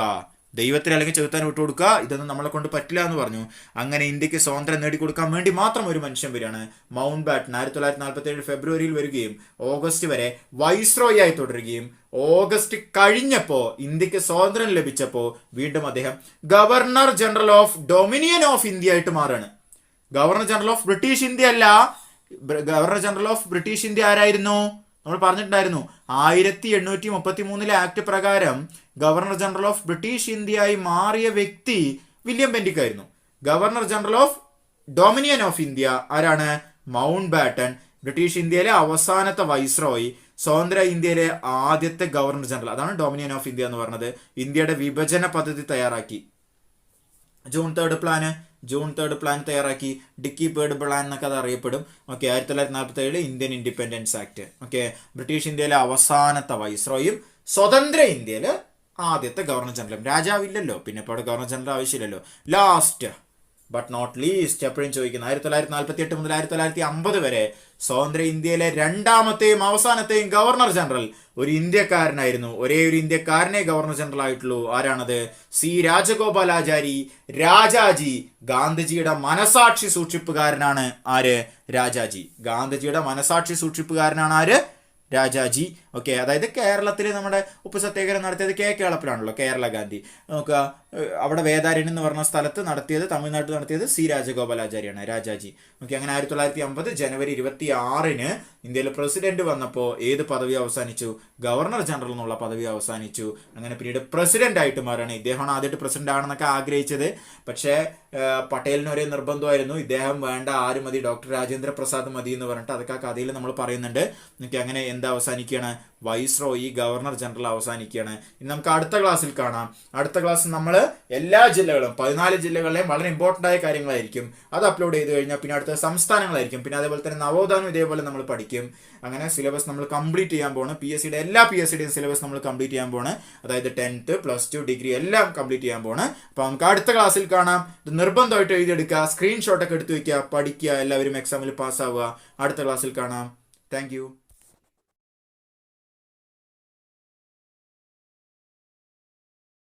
ദൈവത്തിന് അല്ലെങ്കിൽ ചെകുത്താൻ വിട്ടുകൊടുക്കുക, ഇതൊന്നും നമ്മളെ കൊണ്ട് പറ്റില്ല എന്ന് പറഞ്ഞു. അങ്ങനെ ഇന്ത്യക്ക് സ്വാതന്ത്ര്യം നേടിക്കൊടുക്കാൻ വേണ്ടി മാത്രം ഒരു മനുഷ്യൻ വരികയാണ്. മൗണ്ട് ബാറ്റൺ 1947 ഫെബ്രുവരിയിൽ വരികയും ഓഗസ്റ്റ് വരെ വൈസ്രോയി ആയി തുടരുകയും ഓഗസ്റ്റ് കഴിഞ്ഞപ്പോൾ ഇന്ത്യക്ക് സ്വാതന്ത്ര്യം ലഭിച്ചപ്പോൾ വീണ്ടും അദ്ദേഹം governor general of dominion of India ആയിട്ട് മാറുകയാണ്. Governor general of British India അല്ല, governor general of British India ആരായിരുന്നു? നമ്മൾ പറഞ്ഞിട്ടുണ്ടായിരുന്നു 1833 ആക്ട് പ്രകാരം ഗവർണർ ജനറൽ ഓഫ് ബ്രിട്ടീഷ് ഇന്ത്യയായി മാറിയ വ്യക്തി വില്യം ബെന്റിക് ആയിരുന്നു. Governor general of dominion of India ആരാണ്? Mountbatten. ബ്രിട്ടീഷ് ഇന്ത്യയിലെ അവസാനത്തെ വൈസ്രോയി, സ്വതന്ത്ര ഇന്ത്യയിലെ ആദ്യത്തെ ഗവർണർ ജനറൽ. അതാണ് ഡൊമിനിയൻ ഓഫ് ഇന്ത്യ എന്ന് പറഞ്ഞത്. ഇന്ത്യയുടെ വിഭജന പദ്ധതി തയ്യാറാക്കി. ജൂൺ 3 പ്ലാൻ തയ്യാറാക്കി. ഡിക്കി ബേർഡ് പ്ലാൻ എന്നൊക്കെ അത് അറിയപ്പെടും. Okay, 1947 Indian independence act. Okay, British ഇന്ത്യയിലെ അവസാനത്തെ വൈസ്രോയും സ്വതന്ത്ര ഇന്ത്യയിലെ ആദ്യത്തെ ഗവർണർ ജനറലും. രാജാവില്ലല്ലോ, പിന്നെ ഇപ്പോൾ അവിടെ ഗവർണർ ജനറൽ ആവശ്യമില്ലല്ലോ. ലാസ്റ്റ് ബട്ട് നോട്ട് ലീസ്റ്റ് എപ്പോഴും ചോദിക്കുന്നത് 1948 മുതൽ 1950 വരെ സ്വതന്ത്ര ഇന്ത്യയിലെ രണ്ടാമത്തെയും അവസാനത്തെയും ഗവർണർ ജനറൽ ഒരു ഇന്ത്യക്കാരനായിരുന്നു. ഒരേ ഒരു ഇന്ത്യക്കാരനെ ഗവർണർ ജനറൽ ആയിട്ടുള്ളൂ. ആരാണത്? സി രാജഗോപാലാചാരി, രാജാജി. ഗാന്ധിജിയുടെ മനസാക്ഷി സൂക്ഷിപ്പുകാരനാണ് ആര്? രാജാജി. ഗാന്ധിജിയുടെ മനസാക്ഷി സൂക്ഷിപ്പുകാരനാണ് ആര്? രാജാജി. ഓക്കെ, അതായത് കേരളത്തിൽ നമ്മുടെ ഉപ്പ് സത്യാഗ്രഹം നടത്തിയത് കേരളത്തിലാണല്ലോ, കേരള ഗാന്ധി. നോക്കുക, അവിടെ വേദാരണ്യം എന്ന് പറഞ്ഞ സ്ഥലത്ത് നടത്തിയത്, തമിഴ്നാട്ടിൽ നടത്തിയത് സി രാജഗോപാലാചാരിയാണ്, രാജാജി. ഓക്കെ, അങ്ങനെ 1950 ജനുവരി 26 ഇന്ത്യയിലെ പ്രസിഡന്റ് വന്നപ്പോൾ ഏത് പദവി അവസാനിച്ചു? ഗവർണർ ജനറൽ എന്നുള്ള പദവി അവസാനിച്ചു. അങ്ങനെ പിന്നീട് പ്രസിഡന്റ് ആയിട്ട് മാറുകയാണ്. ഇദ്ദേഹമാണ് ആദ്യമായിട്ട് പ്രസിഡന്റ് ആണെന്നൊക്കെ ആഗ്രഹിച്ചത്. പക്ഷേ പട്ടേലിന് ഒരേ നിർബന്ധമായിരുന്നു, ഇദ്ദേഹം വേണ്ട, ആര് മതി, ഡോക്ടർ രാജേന്ദ്ര പ്രസാദ് മതി എന്ന് പറഞ്ഞിട്ട്. അതൊക്കെ ആ കഥയിൽ നമ്മൾ പറയുന്നുണ്ട്. ഓക്കെ, അങ്ങനെ എന്താ അവസാനിക്കുകയാണ്? വൈസ്രോയി, ഗവർണർ ജനറൽ അവസാനിക്കുകയാണ്. ഇനി നമുക്ക് അടുത്ത ക്ലാസ്സിൽ കാണാം. അടുത്ത ക്ലാസ് നമ്മൾ എല്ലാ ജില്ലകളും 14 ജില്ലകളിലെയും വളരെ ഇമ്പോർട്ടൻ്റ് ആയ കാര്യങ്ങളായിരിക്കും. അത് അപ്ലോഡ് ചെയ്ത് കഴിഞ്ഞാൽ പിന്നെ അടുത്ത സംസ്ഥാനങ്ങളായിരിക്കും. പിന്നെ അതേപോലെ തന്നെ നവോത്ഥാനം ഇതേപോലെ നമ്മൾ പഠിക്കും. അങ്ങനെ സിലബസ് നമ്മൾ കംപ്ലീറ്റ് ചെയ്യാൻ പോകണം. എല്ലാ പി എസ് സിയുടെയും സിലബസ് നമ്മൾ കംപ്ലീറ്റ് ചെയ്യാൻ പോകണം. അതായത് 10th, +2, ഡിഗ്രി എല്ലാം കംപ്ലീറ്റ് ചെയ്യാൻ പോകണം. അപ്പോൾ നമുക്ക് അടുത്ത ക്ലാസ്സിൽ കാണാം. ഇത് നിർബന്ധമായിട്ട് എഴുതിയെടുക്കുക, സ്ക്രീൻഷോട്ടൊക്കെ എടുത്ത് വയ്ക്കുക, പഠിക്കുക, എല്ലാവരും എക്സാമിൽ പാസ്സാവുക. അടുത്ത ക്ലാസ്സിൽ കാണാം. താങ്ക്